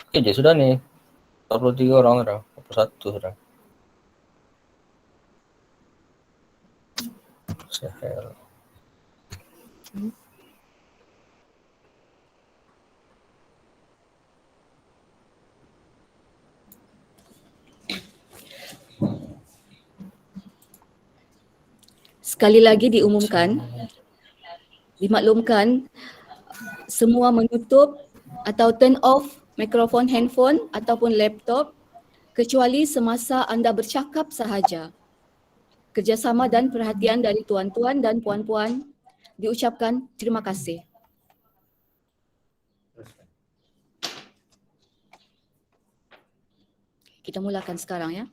Oke, sudah nih. 43 orang sudah. 41 sudah. Sehel. Sekali lagi dimaklumkan semua menutup atau turn off mikrofon handphone ataupun laptop kecuali semasa anda bercakap sahaja. Kerjasama dan perhatian dari tuan-tuan dan puan-puan diucapkan terima kasih. Kita mulakan sekarang ya.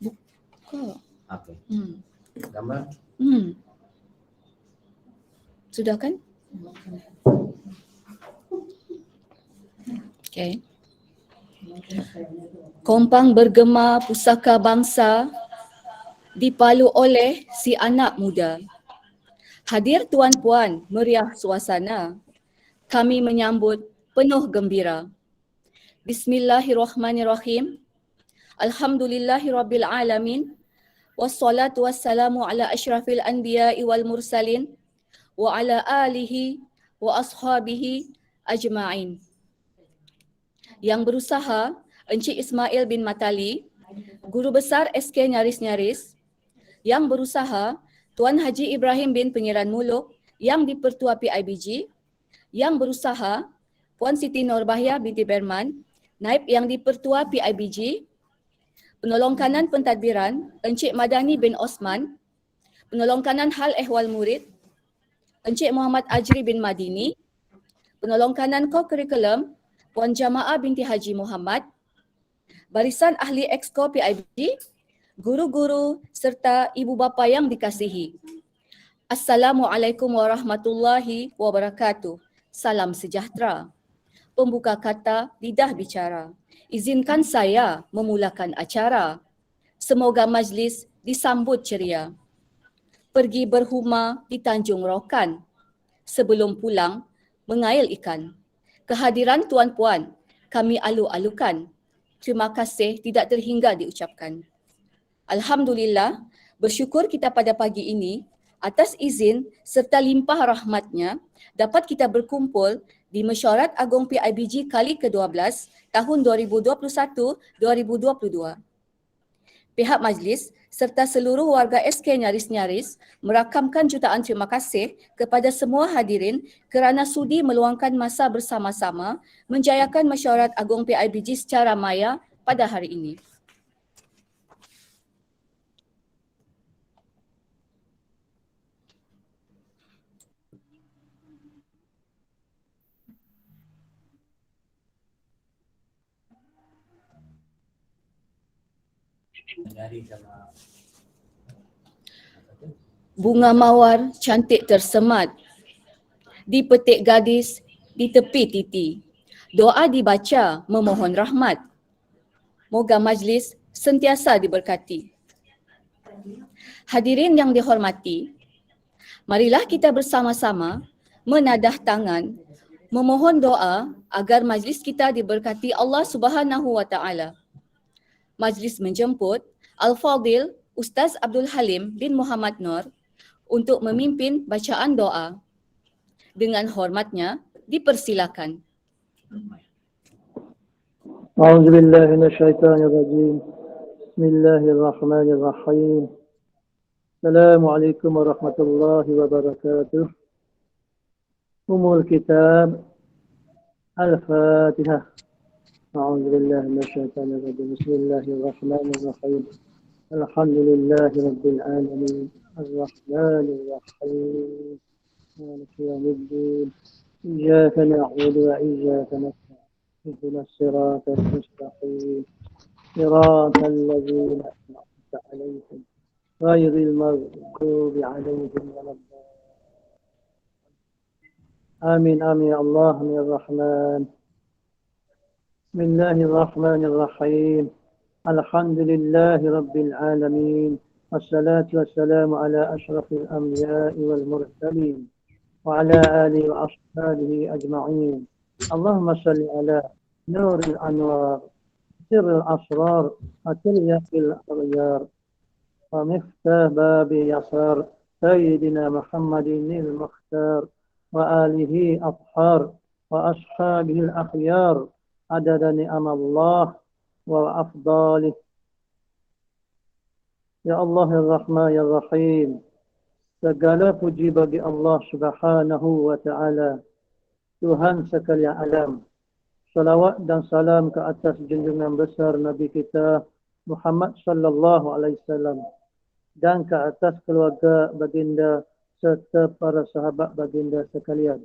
Buka. Oke. Hmm. Gambar. Sudah kan? Okay. Kompang bergema pusaka bangsa dipalu oleh si anak muda. Hadir tuan-puan, meriah suasana. Kami menyambut penuh gembira. Bismillahirrahmanirrahim. Alhamdulillahirabbil alamin. Wassalatu wassalamu ala asyrafil anbiya'i wal mursalin wa ala alihi wa ashabihi ajma'in. Yang berusaha Encik Ismail bin Matali, Guru Besar SK Nyaris-Nyaris. Yang berusaha Tuan Haji Ibrahim bin Pengiran Muluk yang di-Pertua PIBG. Yang berusaha Puan Siti Norbahya binti Berman, Naib yang di-Pertua PIBG. Penolong kanan pentadbiran Encik Madani bin Osman. Penolong kanan hal ehwal murid Encik Muhammad Ajri bin Madini. Penolong kanan co-curriculum Puan Jamaah binti Haji Muhammad. Barisan ahli Exco PIBG, guru-guru serta ibu bapa yang dikasihi. Assalamualaikum warahmatullahi wabarakatuh. Salam sejahtera. Pembuka kata lidah bicara. Izinkan saya memulakan acara. Semoga majlis disambut ceria. Pergi berhuma di Tanjung Rokan. Sebelum pulang, mengail ikan. Kehadiran tuan-puan, kami alu-alukan. Terima kasih tidak terhingga diucapkan. Alhamdulillah, bersyukur kita pada pagi ini atas izin serta limpah rahmatnya dapat kita berkumpul di Mesyuarat Agung PIBG kali ke-12 tahun 2021-2022. Pihak majlis serta seluruh warga SK Nyaris-Nyaris merakamkan jutaan terima kasih kepada semua hadirin kerana sudi meluangkan masa bersama-sama menjayakan Mesyuarat Agung PIBG secara maya pada hari ini. Bunga mawar cantik tersemat, dipetik gadis di tepi titi. Doa dibaca memohon rahmat. Moga majlis sentiasa diberkati. Hadirin yang dihormati, marilah kita bersama-sama menadah tangan, memohon doa agar majlis kita diberkati Allah Subhanahu wa taala. Majlis menjemput Al-Fadil Ustaz Abdul Halim bin Muhammad Nur untuk memimpin bacaan doa. Dengan hormatnya, dipersilakan. A'udzubillahi minasyaitonirrajim. Bismillahirrahmanirrahim. Assalamualaikum warahmatullahi wabarakatuh. Umul Kitab Al-Fatihah. A'udzubillahi minasyaitonirrajim. Bismillahirrahmanirrahim. Alhamdulillahi rabbil alamin. Ar-Rahmanir-Rahim. مالك يوم الدين إياك نعبد وإياك نستعين اهدنا الصراط المستقيم صراط الذين أنعمت عليهم غير المغضوب عليهم ولا الضالين آمين آمين يا الله يا الرحمن بسم الله الرحمن الرحيم الحمد لله رب العالمين والصلاة والسلام على أشرف الأنبياء والمرسلين وعلى آله وأصحابه أجمعين اللهم صل على نور الأنوار سر الأسرار وتلية الأغيار ومفتاح باب يسار سيدنا محمد المختار وآله أطهار وأصحابه الأخيار عدد نعم الله وأفضاله. Ya Allah Ar-Rahman Ar-Rahim, segala puji bagi Allah Subhanahu wa Ta'ala, Tuhan sekalian alam. Salawat dan salam ke atas junjungan besar Nabi kita Muhammad sallallahu alaihi wasallam dan ke atas keluarga baginda serta para sahabat baginda sekalian.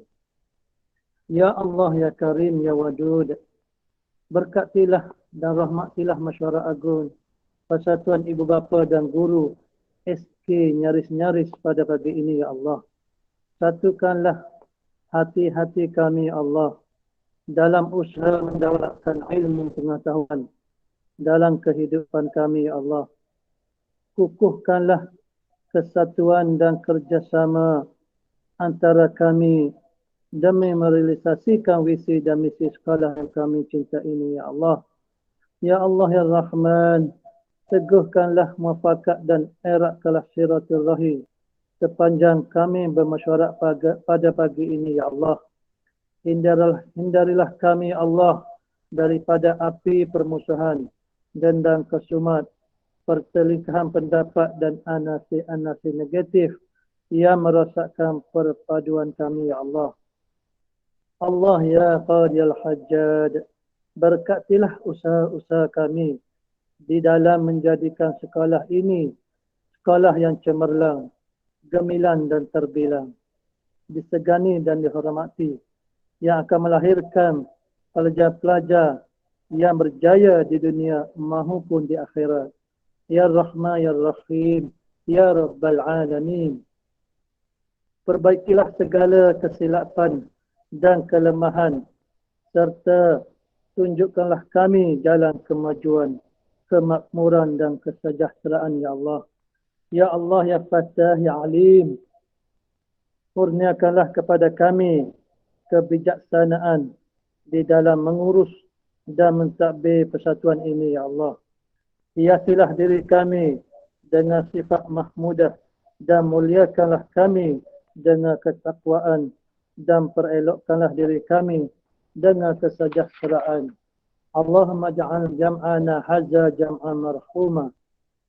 Ya Allah ya Karim ya Wadud, berkatilah dan rahmatilah masyarakat agung, persatuan ibu bapa dan guru SK nyaris-nyaris pada pagi ini ya Allah. Satukanlah hati-hati kami ya Allah dalam usaha mendaulatkan ilmu pengetahuan dalam kehidupan kami ya Allah. Kukuhkanlah kesatuan dan kerjasama antara kami demi merealisasikan visi dan misi sekolah yang kami cinta ini ya Allah. Ya Allah ya Rahman, teguhkanlah muafakat dan eratkanlah silaturahim sepanjang kami bermesyuarat pada pagi ini ya Allah. Hindarilah kami Allah daripada api permusuhan, dendam kesumat, pertelingkahan pendapat dan anasi-anasi negatif yang merosakkan perpaduan kami ya Allah. Allah ya Qadiyal Hajjad, berkatilah usaha-usaha kami di dalam menjadikan sekolah ini sekolah yang cemerlang, gemilang dan terbilang, disegani dan dihormati, yang akan melahirkan pelajar-pelajar yang berjaya di dunia maupun di akhirat. Ya Rahman Ya Rahim Ya Rabbal Alamin. Perbaikilah segala kesilapan dan kelemahan serta tunjukkanlah kami jalan kemajuan, kemakmuran dan kesejahteraan ya Allah. Ya Allah Ya Fatah Ya Alim, kurniakanlah kepada kami kebijaksanaan di dalam mengurus dan mentadbir persatuan ini ya Allah. Hiasilah diri kami dengan sifat mahmudah dan muliakanlah kami dengan ketakwaan dan perelokkanlah diri kami dengan kesejahteraan. Allahumma ja'al jam'ana hadza jam'an marhuma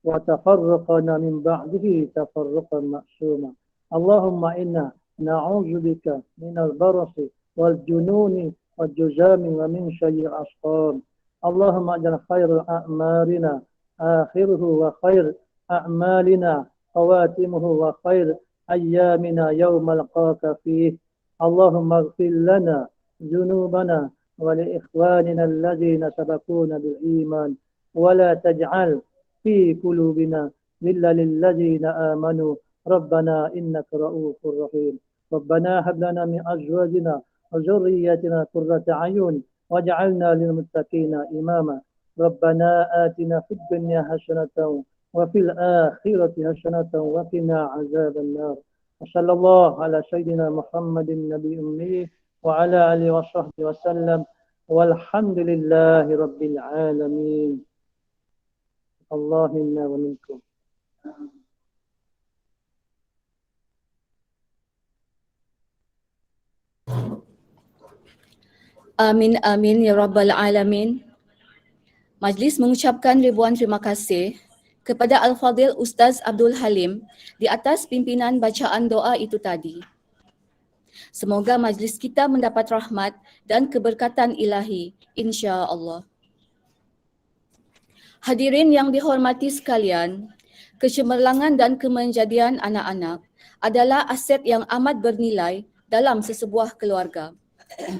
wa tafarraqana min ba'dihi tafarruqan ma'suma. Allahumma inna na'udzu bika minal barasi wal jununi wal juzami wa min syarril asqam. Allahumma aj'al khairal a'malina akhiruhu wa khair a'malina khawatimuhu wa khair ayyamina yawma alqaka fih. Allahumma ighfir lana dhunubana wa li ikhwanina alladhina sabaquna bil iman wa la taj'al fi qulubina ghillan lil ladzina amanu rabbana innaka ra'ufur rahim. ربنا هب لنا من أزواجنا وذرياتنا قرة أعين واجعلنا للمتقين إماما. ربنا آتنا في الدنيا حسنة وفي الآخرة حسنة وقنا عذاب النار. وصلى الله على سيدنا محمد النبي الأمي وعلى آله وصحبه وسلم والحمد لله رب العالمين. الله منا ومنكم. Amin amin ya rabbal alamin. Majlis mengucapkan ribuan terima kasih kepada Al-Fadhil Ustaz Abdul Halim di atas pimpinan bacaan doa itu tadi. Semoga majlis kita mendapat rahmat dan keberkatan ilahi, insya-Allah. Hadirin yang dihormati sekalian, kecemerlangan dan kemenjadian anak-anak adalah aset yang amat bernilai dalam sesebuah keluarga.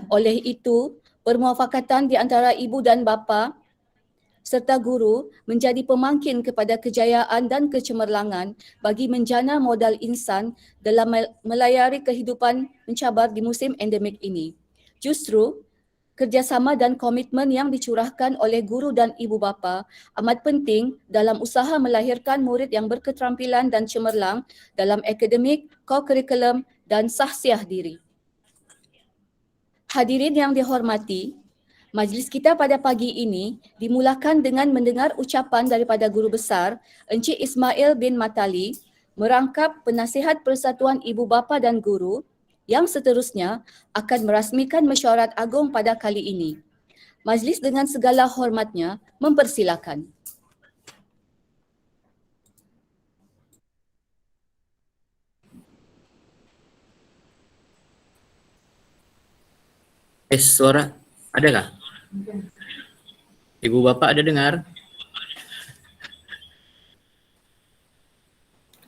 Oleh itu, permuafakatan di antara ibu dan bapa serta guru menjadi pemangkin kepada kejayaan dan kecemerlangan bagi menjana modal insan dalam melayari kehidupan mencabar di musim endemik ini. Justru, kerjasama dan komitmen yang dicurahkan oleh guru dan ibu bapa amat penting dalam usaha melahirkan murid yang berketerampilan dan cemerlang dalam akademik, ko-kurikulum dan sahsiah diri. Hadirin yang dihormati, majlis kita pada pagi ini dimulakan dengan mendengar ucapan daripada Guru Besar Encik Ismail bin Matali merangkap Penasihat Persatuan Ibu Bapa dan Guru yang seterusnya akan merasmikan mesyuarat agung pada kali ini. Majlis dengan segala hormatnya mempersilakan. Suara adakah? Ibu bapa ada dengar?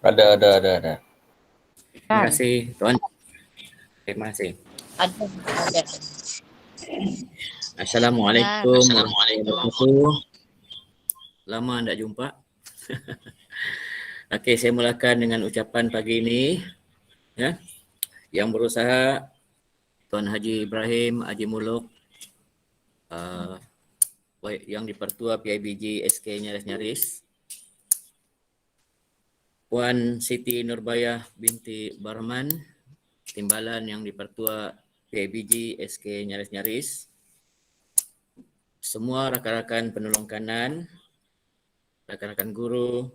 Ada. Terima kasih Tuan. Terima kasih. Ada. Assalamualaikum warahmatullahi wabarakatuh. Lama tak jumpa. Okey, saya mulakan dengan ucapan pagi ini. Ya, yang berusaha Tuan Haji Ibrahim Haji Muluk, yang dipertua PIBG SK Nyaris-Nyaris, Puan Siti Nurbayah binti Barman, Timbalan yang dipertua PIBG SK Nyaris-Nyaris, semua rakan-rakan penolong kanan, rakan-rakan guru,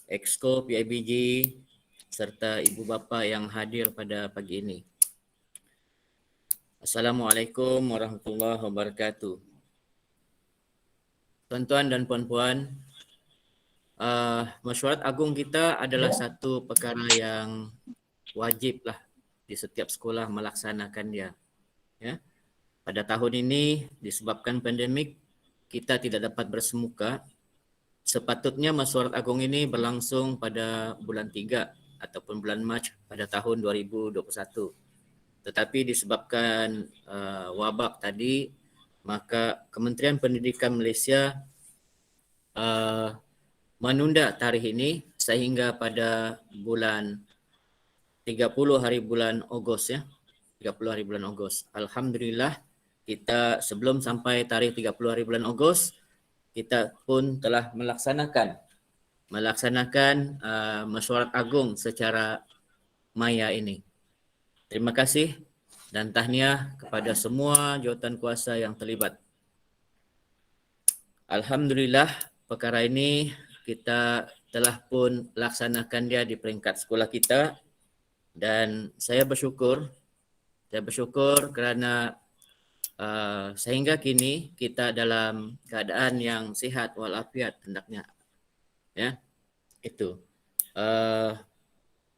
Exco PIBG, serta ibu bapa yang hadir pada pagi ini. Assalamualaikum warahmatullahi wabarakatuh. Tuan-tuan dan puan-puan, mesyuarat agung kita adalah satu perkara yang wajib lah di setiap sekolah melaksanakan dia. Ya. Pada tahun ini disebabkan pandemik kita tidak dapat bersemuka. Sepatutnya mesyuarat agung ini berlangsung pada bulan 3 ataupun bulan Mac pada tahun 2021. Tetapi disebabkan wabak tadi, maka Kementerian Pendidikan Malaysia menunda tarikh ini sehingga pada bulan 30 hari bulan Ogos ya. 30 hari bulan Ogos. Alhamdulillah kita sebelum sampai tarikh 30 hari bulan Ogos kita pun telah melaksanakan mesyuarat agung secara maya ini. Terima kasih dan tahniah kepada semua jawatan kuasa yang terlibat. Alhamdulillah perkara ini kita telah pun laksanakan dia di peringkat sekolah kita dan saya bersyukur kerana sehingga kini kita dalam keadaan yang sihat walafiat hendaknya. Ya, itu.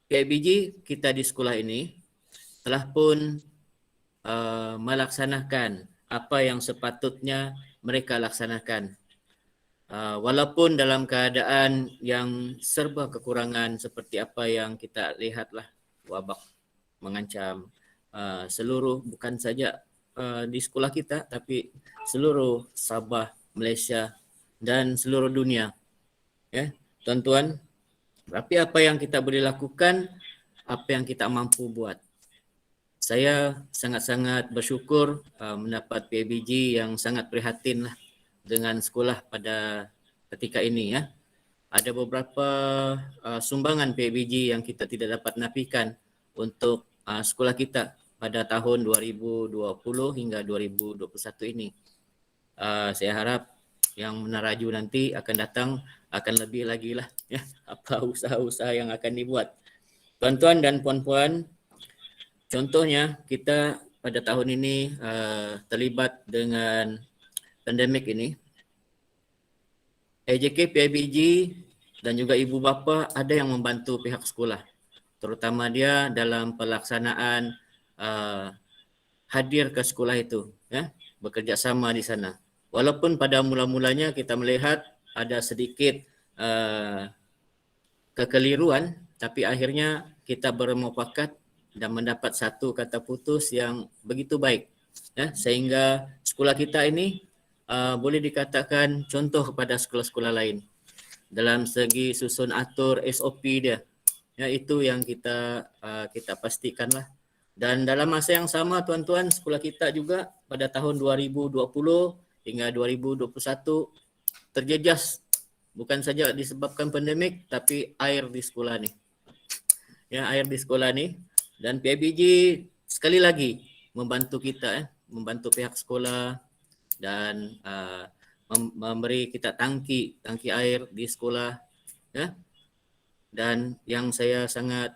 PIBG kita di sekolah ini telah pun melaksanakan apa yang sepatutnya mereka laksanakan. Walaupun dalam keadaan yang serba kekurangan seperti apa yang kita lihatlah, wabak mengancam seluruh, bukan saja di sekolah kita tapi seluruh Sabah, Malaysia dan seluruh dunia. Ya, tuan-tuan, tapi apa yang kita boleh lakukan, apa yang kita mampu buat. Saya sangat-sangat bersyukur mendapat PIBG yang sangat prihatin lah dengan sekolah pada ketika ini ya. Ada beberapa sumbangan PIBG yang kita tidak dapat nafikan untuk sekolah kita pada tahun 2020 hingga 2021 ini. Saya harap yang menaraju nanti akan datang akan lebih lagi lah ya, apa usaha-usaha yang akan dibuat. Tuan-tuan dan puan-puan, contohnya kita pada tahun ini terlibat dengan pandemik ini. AJK PIBG dan juga ibu bapa ada yang membantu pihak sekolah, terutama dia dalam pelaksanaan hadir ke sekolah itu ya, bekerjasama di sana. Walaupun pada mula-mulanya kita melihat ada sedikit kekeliruan, tapi akhirnya kita bermufakat dan mendapat satu kata putus yang begitu baik ya, sehingga sekolah kita ini boleh dikatakan contoh kepada sekolah-sekolah lain dalam segi susun atur SOP dia ya. Itu yang kita pastikanlah Dan dalam masa yang sama tuan-tuan, sekolah kita juga pada tahun 2020 hingga 2021 terjejas bukan saja disebabkan pandemik tapi air di sekolah ni. Ya, air di sekolah ni, dan PIBG sekali lagi membantu kita, membantu pihak sekolah dan memberi kita tangki air di sekolah, ya. Dan yang saya sangat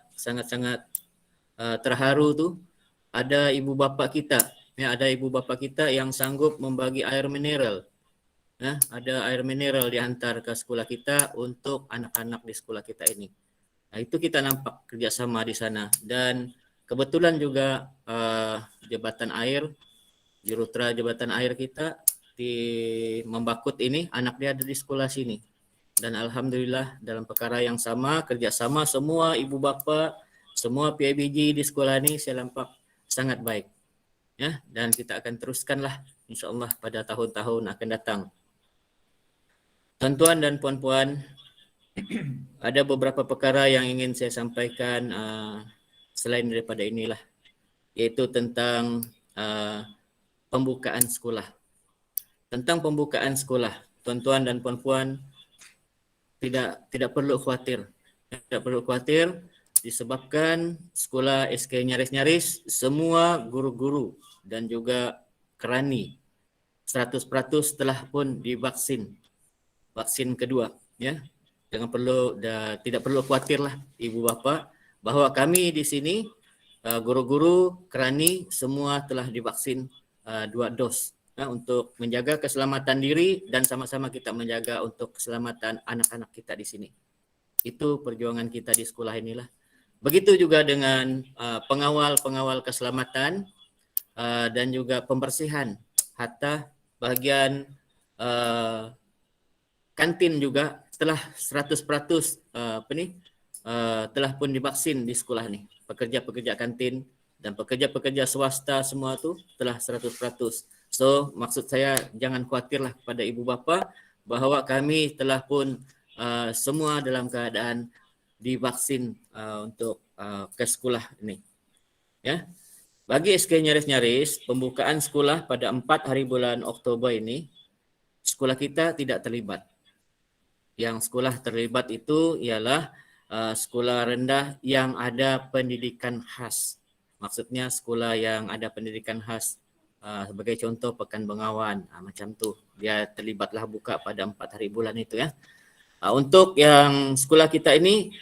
terharu tu, ada ibu bapa kita, ya, ada ibu bapa kita yang sanggup membagi air mineral, ya, ada air mineral dihantar ke sekolah kita untuk anak-anak di sekolah kita ini. Nah, itu kita nampak kerjasama di sana. Dan kebetulan juga jabatan air, juruterah jabatan air kita di Membakut ini, anak dia ada di sekolah sini. Dan alhamdulillah dalam perkara yang sama, kerjasama semua ibu bapa, semua PIBG di sekolah ini saya nampak sangat baik. Ya, dan kita akan teruskanlah insya-Allah pada tahun-tahun akan datang. Tuan-tuan dan puan-puan, ada beberapa perkara yang ingin saya sampaikan selain daripada inilah, yaitu tentang pembukaan sekolah. Tentang pembukaan sekolah, tuan-tuan dan puan-puan, tidak perlu khawatir. Tidak perlu khawatir disebabkan sekolah SK Nyaris-Nyaris semua guru-guru dan juga kerani 100% telah pun divaksin. Vaksin kedua, ya. Tidak perlu khawatirlah ibu bapa bahawa kami di sini guru-guru, kerani semua telah divaksin 2 dos, untuk menjaga keselamatan diri dan sama-sama kita menjaga untuk keselamatan anak-anak kita di sini. Itu perjuangan kita di sekolah inilah. Begitu juga dengan pengawal keselamatan dan juga pembersihan, hatta bahagian kantin juga telah 100% telah pun divaksin di sekolah ni. Pekerja-pekerja kantin dan pekerja-pekerja swasta semua tu telah 100%. So maksud saya jangan khawatirlah kepada ibu bapa bahawa kami telah pun semua dalam keadaan divaksin untuk ke sekolah ini. Ya. Bagi SK Nyaris-Nyaris, pembukaan sekolah pada 4 hari bulan Oktober ini, sekolah kita tidak terlibat. Yang sekolah terlibat itu ialah sekolah rendah yang ada pendidikan khas. Maksudnya sekolah yang ada pendidikan khas, sebagai contoh Pekan Bengawan, macam tu. Dia terlibatlah buka pada 4 hari bulan itu, ya. Untuk yang sekolah kita ini,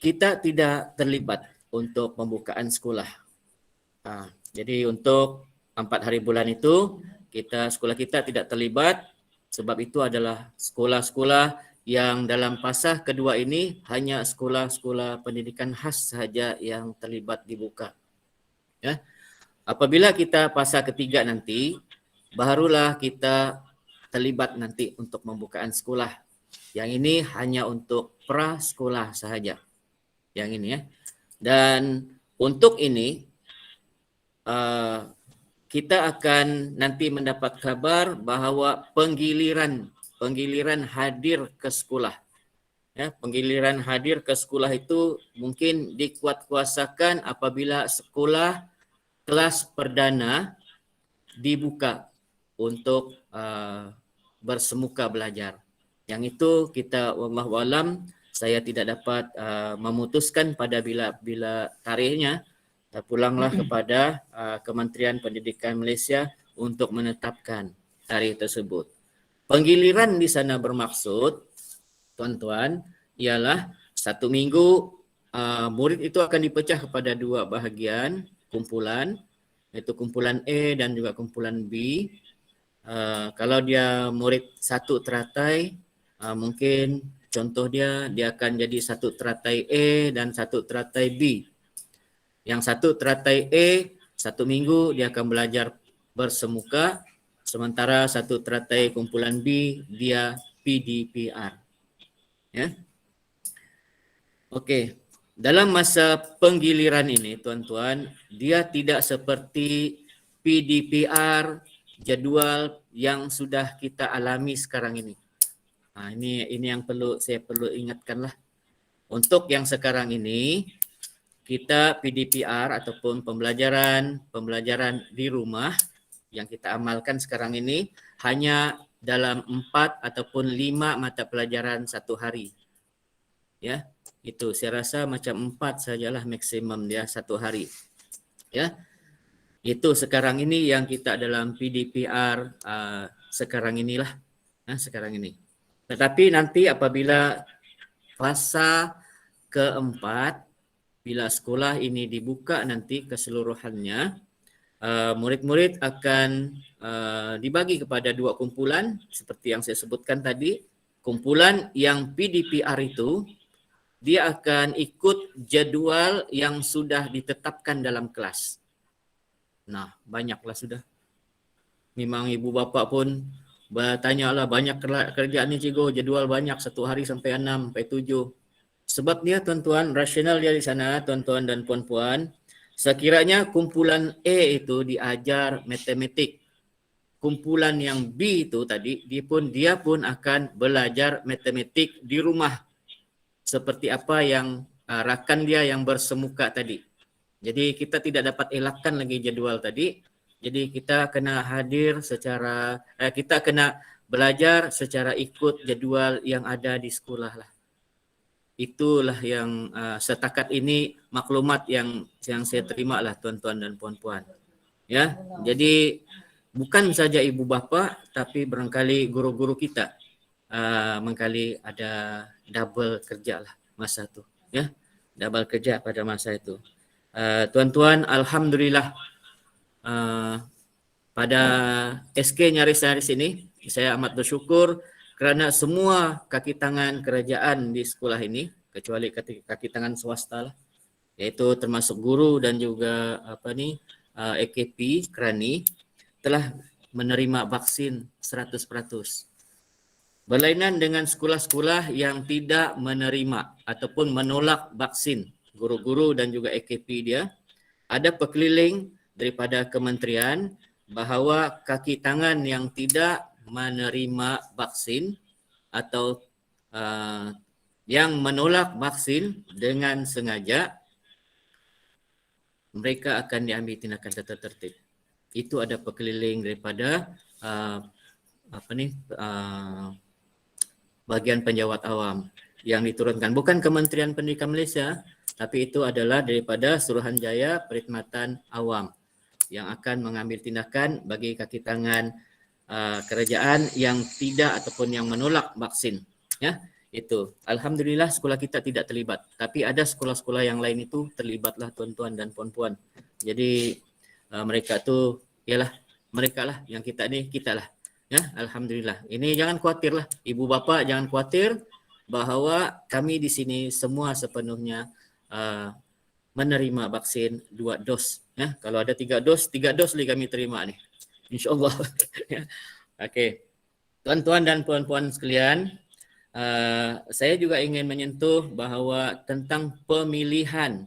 kita tidak terlibat untuk pembukaan sekolah. Jadi untuk 4 hari bulan itu, sekolah kita tidak terlibat. Sebab itu adalah sekolah-sekolah yang dalam fasa kedua ini hanya sekolah-sekolah pendidikan khas sahaja yang terlibat dibuka. Ya. Apabila kita fasa ketiga nanti, barulah kita terlibat nanti untuk pembukaan sekolah. Yang ini hanya untuk pra-sekolah sahaja. Yang ini, ya. Dan untuk ini kita akan nanti mendapat kabar bahawa penggiliran hadir ke sekolah. Ya, penggiliran hadir ke sekolah itu mungkin dikuatkuasakan apabila sekolah kelas perdana dibuka untuk bersemuka belajar. Yang itu kita wallahu alam, saya tidak dapat memutuskan pada bila tarikhnya. Pulanglah kepada Kementerian Pendidikan Malaysia untuk menetapkan tarikh tersebut. Penggiliran di sana bermaksud, tuan-tuan, ialah 1 minggu murid itu akan dipecah kepada 2 bahagian kumpulan, iaitu kumpulan A dan juga kumpulan B. Kalau dia murid 1 teratai, mungkin contoh dia akan jadi 1 teratai A dan 1 teratai B. Yang 1 teratai A, 1 minggu dia akan belajar bersemuka, sementara 1 teratai kumpulan B, dia PDPR. Ya. Okey, dalam masa penggiliran ini, tuan-tuan, dia tidak seperti PDPR jadual yang sudah kita alami sekarang ini. Ini yang saya perlu ingatkanlah. Untuk yang sekarang ini, kita PDPR ataupun pembelajaran di rumah yang kita amalkan sekarang ini hanya dalam 4 ataupun 5 mata pelajaran satu hari. Ya, itu saya rasa macam 4 sajalah maksimum dia satu hari. Ya, itu sekarang ini yang kita dalam PDPR sekarang inilah, sekarang ini. Tetapi nanti apabila fasa keempat, bila sekolah ini dibuka nanti keseluruhannya, murid-murid akan dibagi kepada 2 kumpulan seperti yang saya sebutkan tadi. Kumpulan yang PDPR itu dia akan ikut jadual yang sudah ditetapkan dalam kelas. Nah, banyaklah sudah. Memang ibu bapa pun bertanyalah, banyak kerjaan ni cikgu, jadual banyak, 1 hari sampai 6, sampai 7. Sebabnya tuan-tuan, rasional dia di sana, tuan-tuan dan puan-puan, sekiranya kumpulan A itu diajar matematik, kumpulan yang B itu tadi, dia pun akan belajar matematik di rumah. Seperti apa yang rakan dia yang bersemuka tadi. Jadi kita tidak dapat elakkan lagi jadual tadi. Jadi kita kena hadir secara, kita kena belajar secara ikut jadual yang ada di sekolah lah. Itulah yang setakat ini maklumat yang saya terima lah tuan-tuan dan puan-puan. Ya, jadi bukan saja ibu bapa tapi barangkali guru-guru kita mengkali ada double kerja lah masa itu. Ya, double kerja pada masa itu. Tuan-tuan, alhamdulillah pada SK Nyaris-Nyaris ini saya amat bersyukur kerana semua kaki tangan kerajaan di sekolah ini, kecuali kaki tangan swasta lah, iaitu termasuk guru dan juga AKP, Kerani, telah menerima vaksin 100%. Berlainan dengan sekolah-sekolah yang tidak menerima ataupun menolak vaksin, guru-guru dan juga AKP dia, ada perkeliling daripada kementerian bahawa kaki tangan yang tidak menerima vaksin atau yang menolak vaksin dengan sengaja, mereka akan diambil tindakan tertib. Itu ada perkeliling daripada bagian penjawat awam yang diturunkan, bukan Kementerian Pendidikan Malaysia, tapi itu adalah daripada Suruhanjaya Perkhidmatan Awam yang akan mengambil tindakan bagi kaki tangan kerajaan yang tidak ataupun yang menolak vaksin. Ya, itu. Alhamdulillah sekolah kita tidak terlibat, tapi ada sekolah-sekolah yang lain itu terlibatlah tuan-tuan dan puan-puan. Jadi mereka tu ialah mereka lah, yang kita ni kita lah. Ya, alhamdulillah. Ini jangan khawatirlah, ibu bapa jangan khawatir bahawa kami di sini semua sepenuhnya menerima vaksin 2 dos. Ya, kalau ada 3 dos lagi kami terima ni. InsyaAllah. Okey. Tuan-tuan dan puan-puan sekalian, saya juga ingin menyentuh bahawa tentang pemilihan,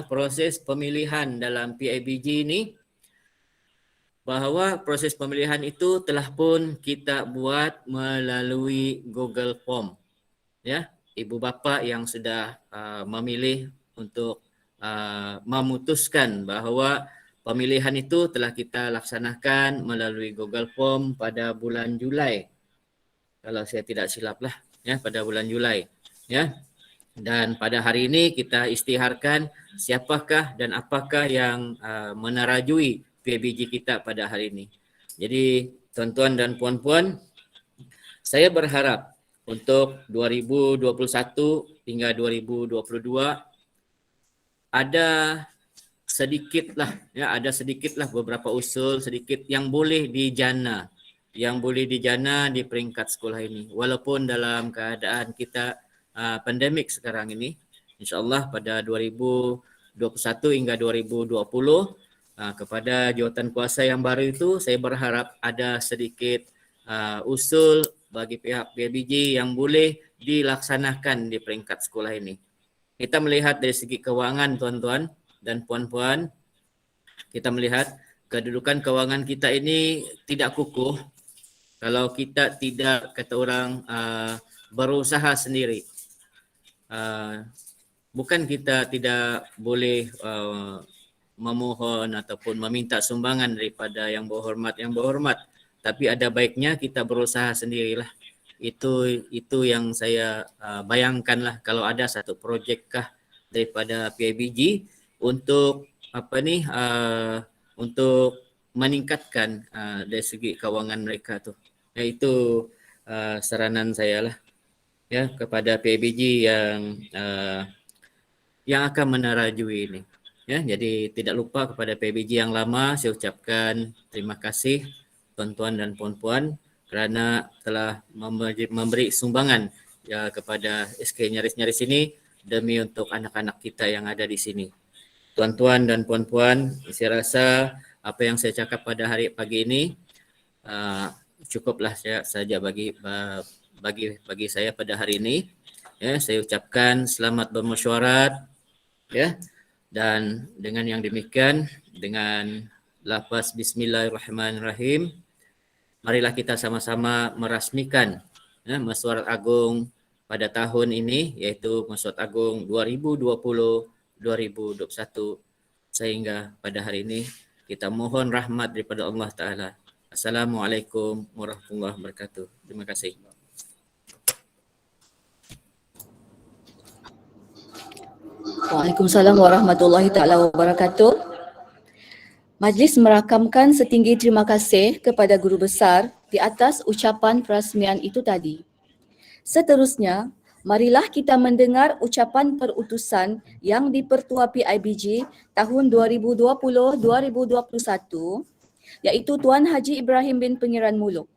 proses pemilihan dalam PIBG ini, bahawa proses pemilihan itu telah pun kita buat melalui Google Form. Ya, ibu bapa yang sudah memilih untuk memutuskan bahawa pemilihan itu telah kita laksanakan melalui Google Form pada bulan Julai. Kalau saya tidak silap lah, ya, pada bulan Julai. Ya. Dan pada hari ini kita isytiharkan siapakah dan apakah yang menerajui PIBG kita pada hari ini. Jadi tuan-tuan dan puan-puan, saya berharap untuk 2021 hingga 2022 ada sedikitlah beberapa usul sedikit yang boleh dijana di peringkat sekolah ini, walaupun dalam keadaan kita pandemik sekarang ini. InsyaAllah pada 2021 hingga 2020 kepada jawatankuasa yang baru itu, saya berharap ada sedikit usul bagi pihak PIBG yang boleh dilaksanakan di peringkat sekolah ini. Kita melihat dari segi kewangan tuan-tuan dan puan-puan, kita melihat kedudukan kewangan kita ini tidak kukuh kalau kita tidak, kata orang, berusaha sendiri. bukan kita tidak boleh memohon ataupun meminta sumbangan daripada yang berhormat, tapi ada baiknya kita berusaha sendirilah. Itu yang saya bayangkanlah, kalau ada satu projek kah daripada PIBG untuk untuk meningkatkan dari segi kewangan mereka tu. Itu saranan saya lah ya kepada PIBG yang akan menerajui ini. Ya, jadi tidak lupa kepada PIBG yang lama, saya ucapkan terima kasih tuan-tuan dan puan-puan kerana telah memberi sumbangan ya kepada SK Nyaris-Nyaris ini demi untuk anak-anak kita yang ada di sini. Tuan-tuan dan puan-puan, saya rasa apa yang saya cakap pada hari pagi ini cukuplah saja bagi saya pada hari ini. Ya, saya ucapkan selamat bermesyuarat ya. Dan dengan yang demikian, dengan lafaz Bismillahirrahmanirrahim, marilah kita sama-sama merasmikan Mesyuarat Agung pada tahun ini, iaitu Mesyuarat Agung 2020-2021, sehingga pada hari ini kita mohon rahmat daripada Allah Ta'ala. Assalamualaikum warahmatullahi wabarakatuh. Terima kasih. Waalaikumsalam warahmatullahi taala wabarakatuh. Majlis merakamkan setinggi terima kasih kepada guru besar di atas ucapan perasmian itu tadi. Seterusnya, marilah kita mendengar ucapan perutusan yang dipertua PIBG tahun 2020-2021, iaitu Tuan Haji Ibrahim bin Pengiran Muluk.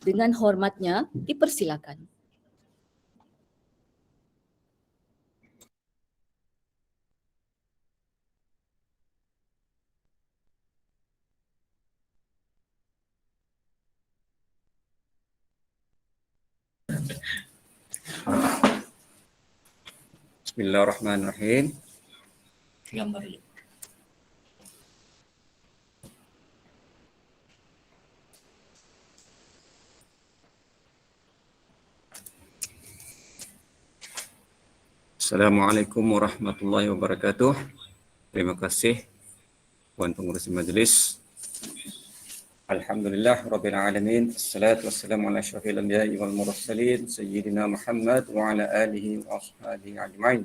Dengan hormatnya, dipersilakan. Bismillahirrahmanirrahim. Gambar. Assalamualaikum warahmatullahi wabarakatuh. Terima kasih Puan Pengurusi Majlis. Alhamdulillah Rabbil Alamin. Assalatu wassalamu ala asyrafil anbiya'i wal mursalin Sayyidina Muhammad wa ala alihi wa ashabihi ajma'in.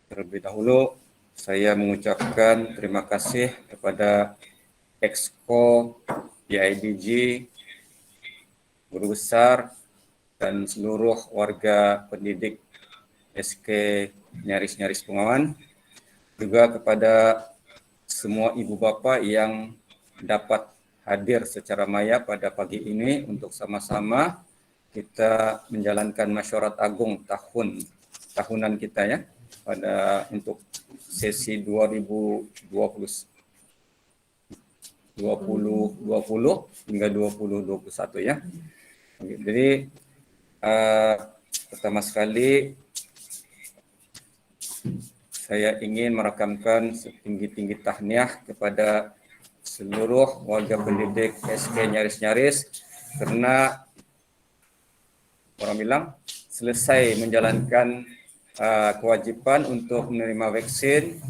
Terlebih dahulu saya mengucapkan terima kasih kepada Exco PIBG, guru besar dan seluruh warga pendidik SK Nyaris-Nyaris Pungawan, juga kepada semua ibu bapa yang dapat hadir secara maya pada pagi ini untuk sama-sama kita menjalankan Mesyuarat Agung tahunan kita ya pada untuk sesi 2020 hingga 2021 ya. Jadi pertama sekali saya ingin merakamkan setinggi-tinggi tahniah kepada seluruh warga pendidik SK Nyaris-Nyaris kerana orang bilang selesai menjalankan kewajipan untuk menerima vaksin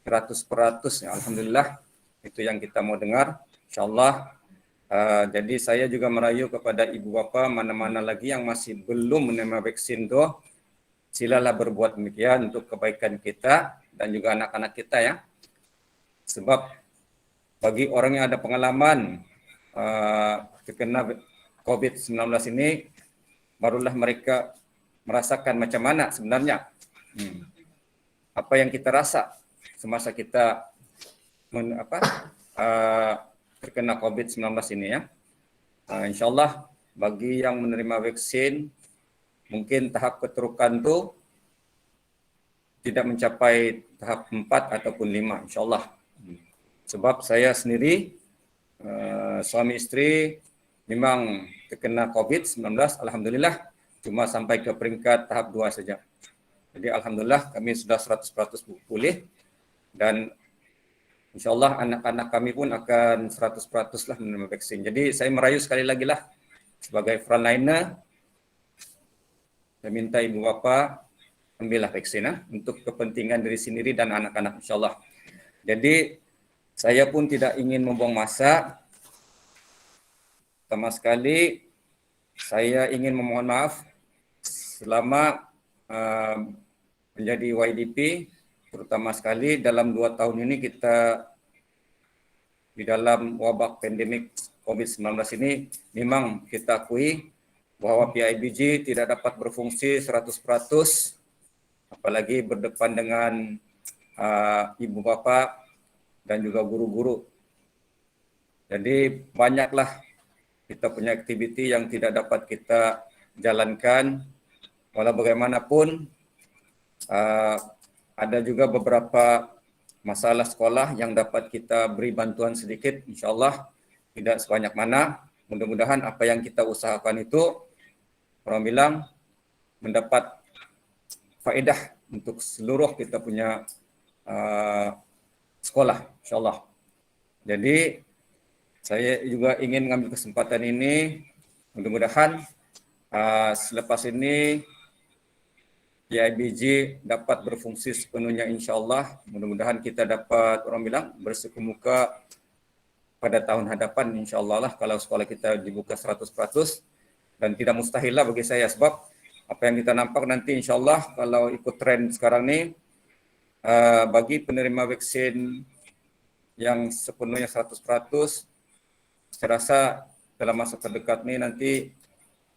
100%. Alhamdulillah, itu yang kita mau dengar. InsyaAllah. Jadi saya juga merayu kepada ibu bapa mana-mana lagi yang masih belum menerima vaksin tu, silalah berbuat demikian untuk kebaikan kita dan juga anak-anak kita ya. Sebab bagi orang yang ada pengalaman terkena COVID-19 ini, barulah mereka merasakan macam mana sebenarnya. Apa yang kita rasa semasa kita terkena COVID-19 ini ya. InsyaAllah bagi yang menerima vaksin, mungkin tahap keterukan tu tidak mencapai tahap 4 ataupun 5 insyaAllah. Sebab saya sendiri, suami isteri memang terkena COVID-19, Alhamdulillah cuma sampai ke peringkat tahap 2 saja. Jadi Alhamdulillah kami sudah 100% pulih dan insyaAllah anak-anak kami pun akan 100% lah menerima vaksin. Jadi saya merayu sekali lagi lah sebagai frontliner, saya minta ibu bapa ambillah vaksin untuk kepentingan diri sendiri dan anak-anak insyaallah. Jadi saya pun tidak ingin membuang masa. Pertama sekali saya ingin memohon maaf selama menjadi YDP, terutama sekali dalam 2 tahun ini kita di dalam wabak pandemik COVID-19 ini memang kita akui bahwa PIBG tidak dapat berfungsi 100%, apalagi berdepan dengan ibu bapa dan juga guru-guru. Jadi banyaklah kita punya aktiviti yang tidak dapat kita jalankan. Walau bagaimanapun ada juga beberapa masalah sekolah yang dapat kita beri bantuan sedikit, insyaallah tidak sebanyak mana. Mudah-mudahan apa yang kita usahakan itu orang bilang mendapat faedah untuk seluruh kita punya sekolah, insyaallah. Jadi saya juga ingin mengambil kesempatan ini, mudah-mudahan selepas ini PIBG dapat berfungsi sepenuhnya insyaallah. Mudah-mudahan kita dapat orang bilang bersikemuka pada tahun hadapan insyaallah lah kalau sekolah kita dibuka 100%, dan tidak mustahil lah bagi saya sebab apa yang kita nampak nanti insyaallah kalau ikut tren sekarang ni bagi penerima vaksin yang sepenuhnya 100%, saya rasa dalam masa terdekat ni nanti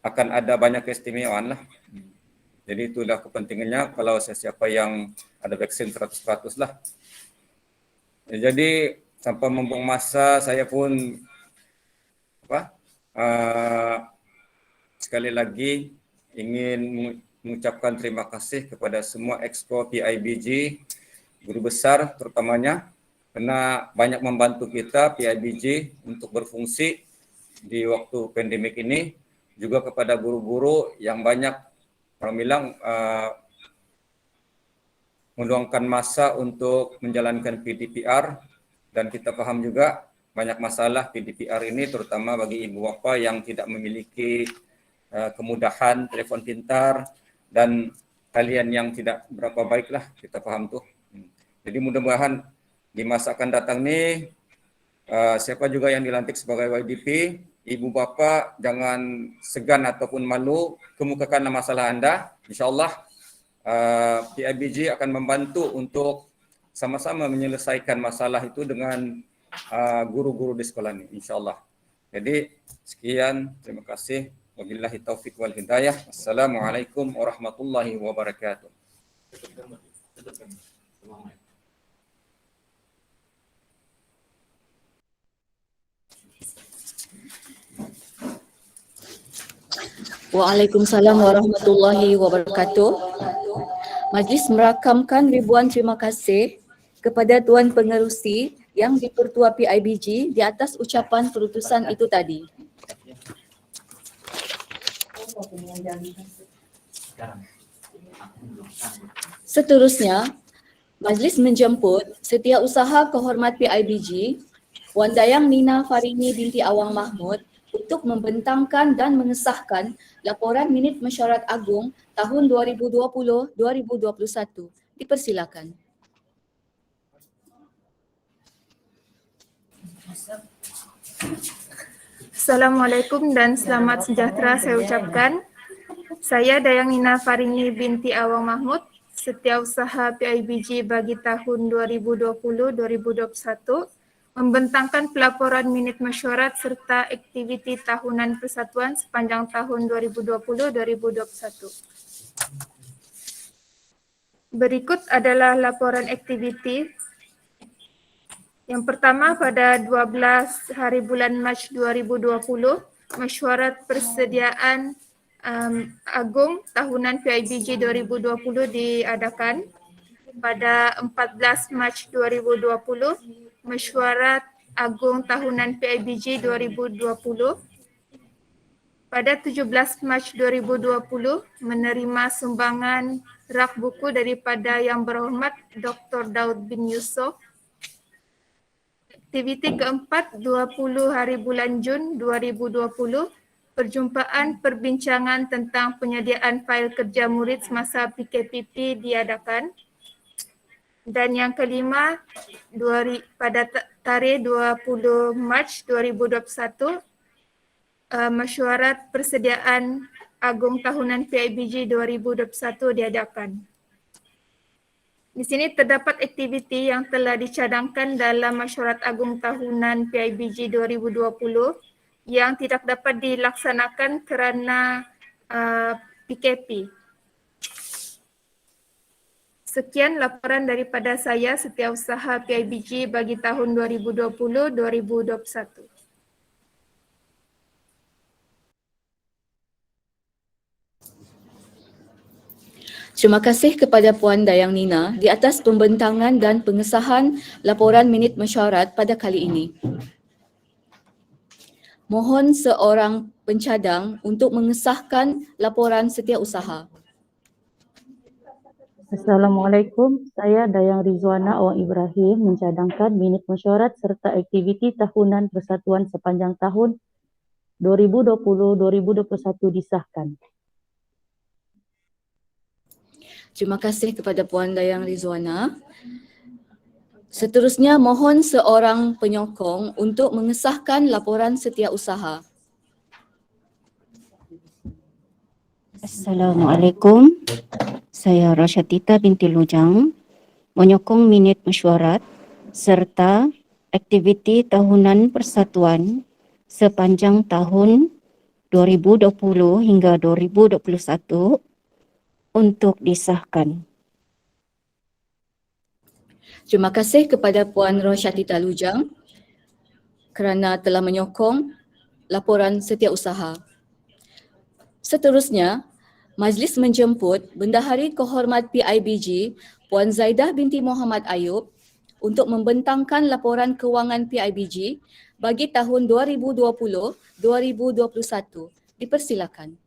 akan ada banyak keistimewaan lah. Jadi itulah kepentingannya kalau siapa yang ada vaksin 100% lah. Jadi tanpa membuang masa saya pun sekali lagi ingin mengucapkan terima kasih kepada semua exco PIBG, guru besar terutamanya, karena banyak membantu kita PIBG untuk berfungsi di waktu pandemik ini, juga kepada guru-guru yang banyak orang bilang meluangkan masa untuk menjalankan PDPR, dan kita paham juga banyak masalah PDPR ini terutama bagi ibu bapa yang tidak memiliki kemudahan telepon pintar dan kalian yang tidak berapa baiklah, kita paham tuh. Jadi mudah-mudahan di masa akan datang nih siapa juga yang dilantik sebagai YDP, ibu bapa jangan segan ataupun malu, kemukakanlah masalah anda. InsyaAllah PIBG akan membantu untuk sama-sama menyelesaikan masalah itu dengan guru-guru di sekolah ini, insyaAllah. Jadi sekian, terima kasih. Wabillahi taufiq wal hidayah. Assalamualaikum warahmatullahi wabarakatuh. Waalaikumsalam warahmatullahi wabarakatuh. Majlis merakamkan ribuan terima kasih kepada Tuan Pengerusi yang dipertua PIBG di atas ucapan perutusan itu tadi. Seterusnya, majlis menjemput Setiausaha Kehormat PIBG, Wan Dayang Nina Farini binti Awang Mahmud untuk membentangkan dan mengesahkan laporan Minit Mesyuarat Agung tahun 2020-2021. Dipersilakan. Assalamualaikum dan selamat sejahtera saya ucapkan. Saya Dayang Nina Farini binti Awang Mahmud, Setiausaha PIBG bagi tahun 2020-2021, membentangkan pelaporan Minit Mesyuarat serta aktiviti tahunan persatuan sepanjang tahun 2020-2021. Berikut adalah laporan aktiviti. Yang pertama, pada 12 hari bulan Mac 2020, Mesyuarat Persediaan Agung Tahunan PIBG 2020 diadakan. Pada 14 Mac 2020, Mesyuarat Agung Tahunan PIBG 2020. Pada 17 Mac 2020, menerima sumbangan rak buku daripada Yang Berhormat Dr. Daud bin Yusof. Aktiviti keempat, 20 hari bulan Jun 2020, perjumpaan perbincangan tentang penyediaan fail kerja murid semasa PKPP diadakan. Dan yang kelima, pada tarikh 20 Mac 2021, mesyuarat persediaan agung tahunan PIBG 2021 diadakan. Di sini terdapat aktiviti yang telah dicadangkan dalam mesyuarat agung tahunan PIBG 2020 yang tidak dapat dilaksanakan kerana PKP. Sekian laporan daripada saya, Setiausaha PIBG bagi tahun 2020-2021. Terima kasih kepada Puan Dayang Nina di atas pembentangan dan pengesahan laporan minit mesyuarat pada kali ini. Mohon seorang pencadang untuk mengesahkan laporan setiausaha. Assalamualaikum, saya Dayang Rizwana Awang Ibrahim mencadangkan minit mesyuarat serta aktiviti tahunan persatuan sepanjang tahun 2020-2021 disahkan. Terima kasih kepada Puan Dayang Rizwana. Seterusnya, mohon seorang penyokong untuk mengesahkan laporan setiausaha. Assalamualaikum. Saya Rasyatita binti Lujang menyokong minit mesyuarat serta aktiviti tahunan persatuan sepanjang tahun 2020 hingga 2021 untuk disahkan. Terima kasih kepada Puan Rasyatita Lujang kerana telah menyokong laporan setiausaha. Seterusnya, Majlis menjemput Bendahari Kehormat PIBG Puan Zaidah binti Muhammad Ayub untuk membentangkan laporan kewangan PIBG bagi tahun 2020-2021. Dipersilakan.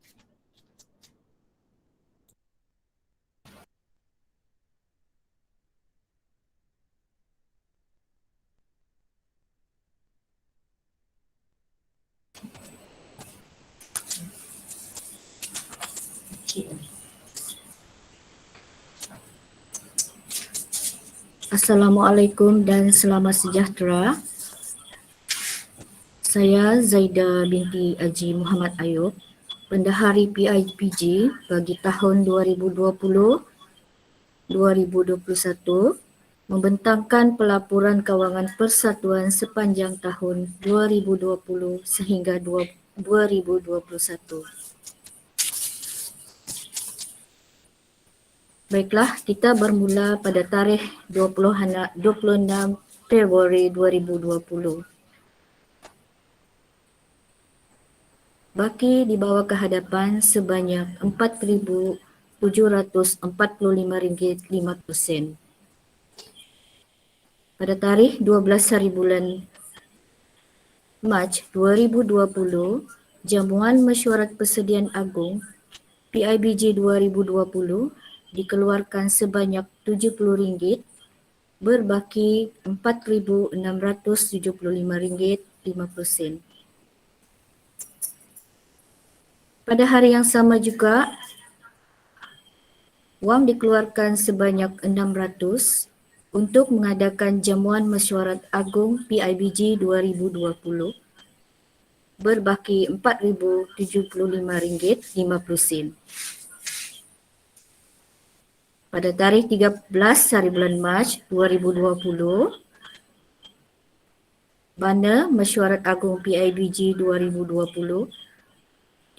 Assalamualaikum dan selamat sejahtera. Saya Zaidah binti Haji Muhammad Ayub, Bendahari PIBG bagi tahun 2020-2021, membentangkan pelaporan kewangan persatuan sepanjang tahun 2020 sehingga 2021. Baiklah, kita bermula pada tarikh 26 Februari 2020. Baki dibawa ke hadapan sebanyak RM4,745.05. Pada tarikh 12 hari bulan Mac 2020, Jamuan Mesyuarat Persediaan Agung PIBG 2020 dikeluarkan sebanyak RM70, berbaki RM4,675.50. Pada hari yang sama juga, wang dikeluarkan sebanyak RM600 untuk mengadakan Jamuan Mesyuarat Agung PIBG 2020, berbaki RM4,075.50. Pada tarikh 13 hari bulan Mac 2020, Bana Mesyuarat Agung PIBG 2020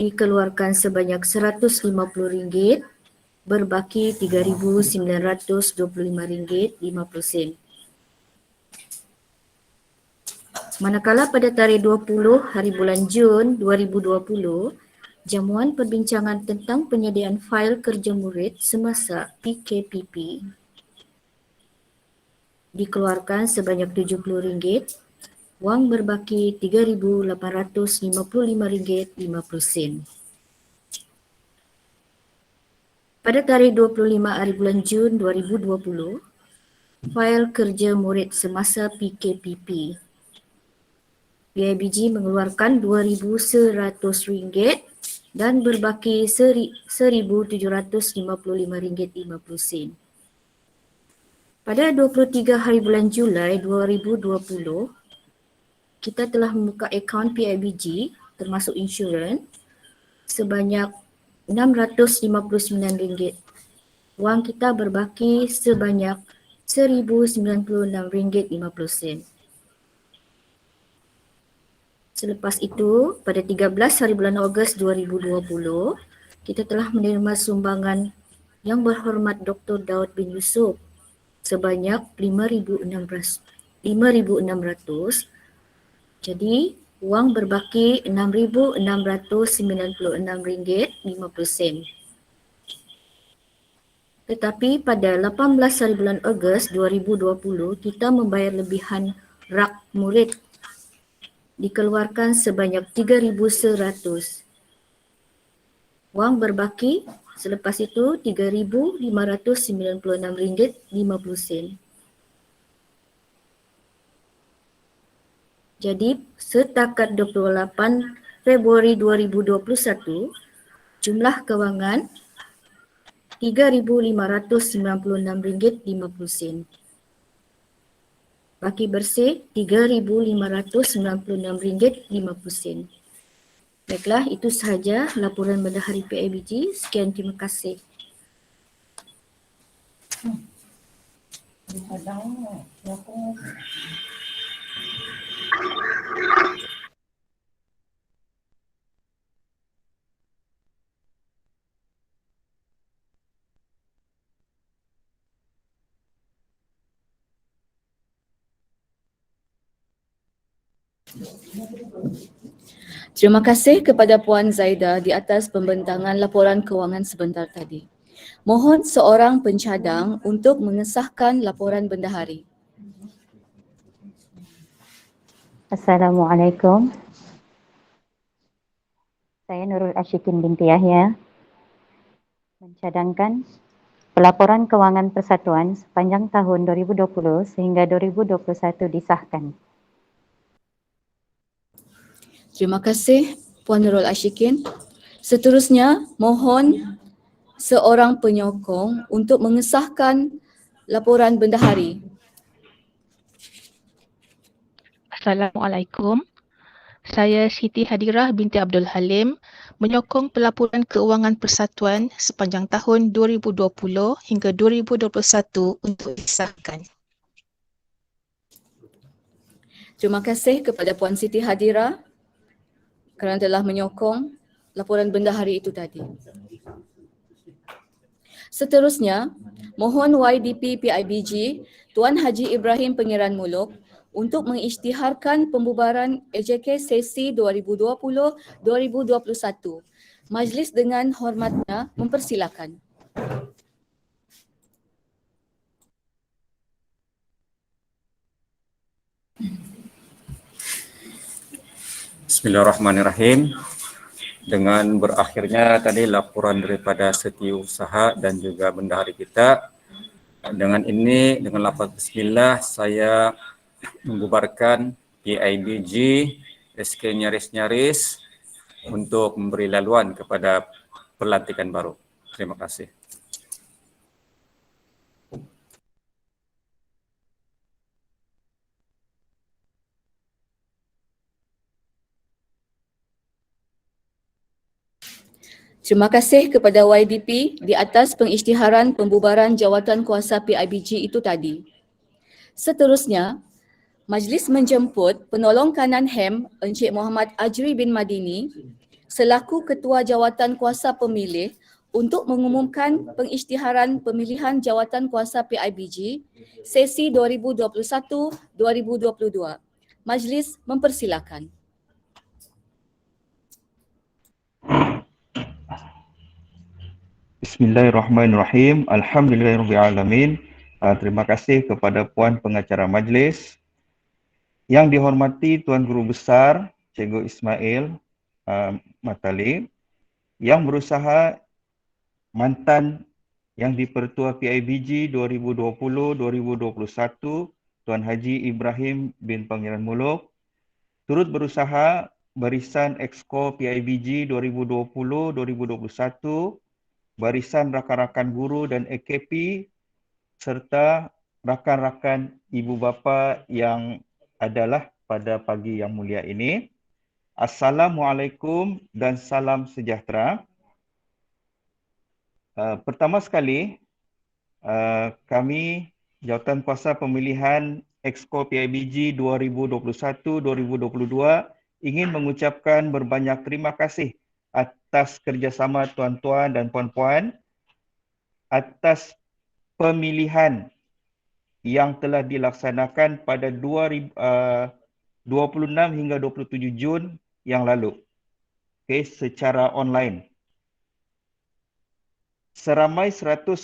dikeluarkan sebanyak RM150, berbaki RM3,925.50. Manakala pada tarikh 20 hari bulan Jun 2020, Jamuan Perbincangan tentang Penyediaan Fail Kerja Murid semasa PKPP dikeluarkan sebanyak RM70, wang berbaki RM3,855.50. Pada tarikh 25 hari bulan Jun 2020, fail kerja murid semasa PKPP PIBG mengeluarkan RM2,100 dan berbaki RM1,755.50. Pada 23 hari bulan Julai 2020, kita telah membuka akaun PIBG termasuk insurans sebanyak RM659. Wang kita berbaki sebanyak RM1,096.50. Selepas itu, pada 13 hari bulan Ogos 2020, kita telah menerima sumbangan Yang Berhormat Dr. Daud bin Yusuf sebanyak RM5,600. Jadi, wang berbaki RM6,696.50. Tetapi pada 18 hari bulan Ogos 2020, kita membayar lebihan rak murid dikeluarkan sebanyak RM3,100. Wang berbaki selepas itu RM3,596.50. Jadi setakat 28 Februari 2021, jumlah kewangan RM3,596.50. Baki bersih RM3,596.50. Baiklah, itu sahaja laporan Bendahari PIBG. Sekian, terima kasih. Terima kasih kepada Puan Zaida di atas pembentangan laporan kewangan sebentar tadi. Mohon seorang pencadang untuk mengesahkan laporan bendahari. Assalamualaikum. Saya Nurul Ashikin binti Yahya mencadangkan pelaporan kewangan persatuan sepanjang tahun 2020 sehingga 2021 disahkan. Terima kasih Puan Nurul Ashikin. Seterusnya, mohon seorang penyokong untuk mengesahkan laporan bendahari. Assalamualaikum. Saya Siti Hadirah binti Abdul Halim menyokong pelaporan keuangan persatuan sepanjang tahun 2020 hingga 2021 untuk disahkan. Terima kasih kepada Puan Siti Hadirah kerana telah menyokong laporan bendahari itu tadi. Seterusnya, mohon YDP PIBG Tuan Haji Ibrahim Pangeran Muluk untuk mengisytiharkan pembubaran AJK sesi 2020-2021. Majlis dengan hormatnya mempersilakan. Bismillahirrahmanirrahim. Dengan berakhirnya tadi laporan daripada setiausaha dan juga bendahari kita, dengan ini, dengan lafaz bismillah, saya membubarkan PIBG SK Nyaris-Nyaris untuk memberi laluan kepada pelantikan baru. Terima kasih. Terima kasih kepada YDP di atas pengisytiharan pembubaran jawatan kuasa PIBG itu tadi. Seterusnya, Majlis menjemput penolong kanan HEM Encik Muhammad Ajri bin Madini selaku Ketua Jawatan Kuasa Pemilih untuk mengumumkan pengisytiharan pemilihan jawatan kuasa PIBG sesi 2021-2022. Majlis mempersilakan. Bismillahirrahmanirrahim. Alhamdulillahirrahmanirrahim. Terima kasih kepada Puan Pengacara Majlis. Yang dihormati Tuan Guru Besar Cikgu Ismail Matali, yang berusaha mantan yang di-Pertua PIBG 2020-2021 Tuan Haji Ibrahim bin Pangeran Muluk, turut berusaha barisan Exco PIBG 2020-2021, barisan rakan-rakan guru dan AKP serta rakan-rakan ibu bapa yang adalah pada pagi yang mulia ini. Assalamualaikum dan salam sejahtera. Pertama sekali, kami Jawatankuasa Pemilihan Exco PIBG 2021-2022 ingin mengucapkan berbanyak terima kasih atas kerjasama tuan-tuan dan puan-puan atas pemilihan yang telah dilaksanakan pada 26 hingga 27 Jun yang lalu, secara online. Seramai 144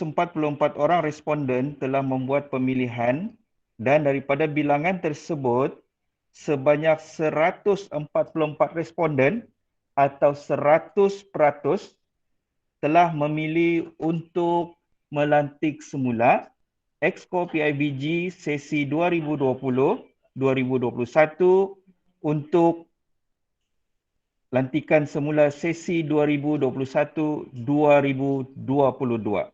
orang responden telah membuat pemilihan dan daripada bilangan tersebut, sebanyak 144 responden atau 100% telah memilih untuk melantik semula Exco PIBG sesi 2020-2021 untuk lantikan semula sesi 2021-2022.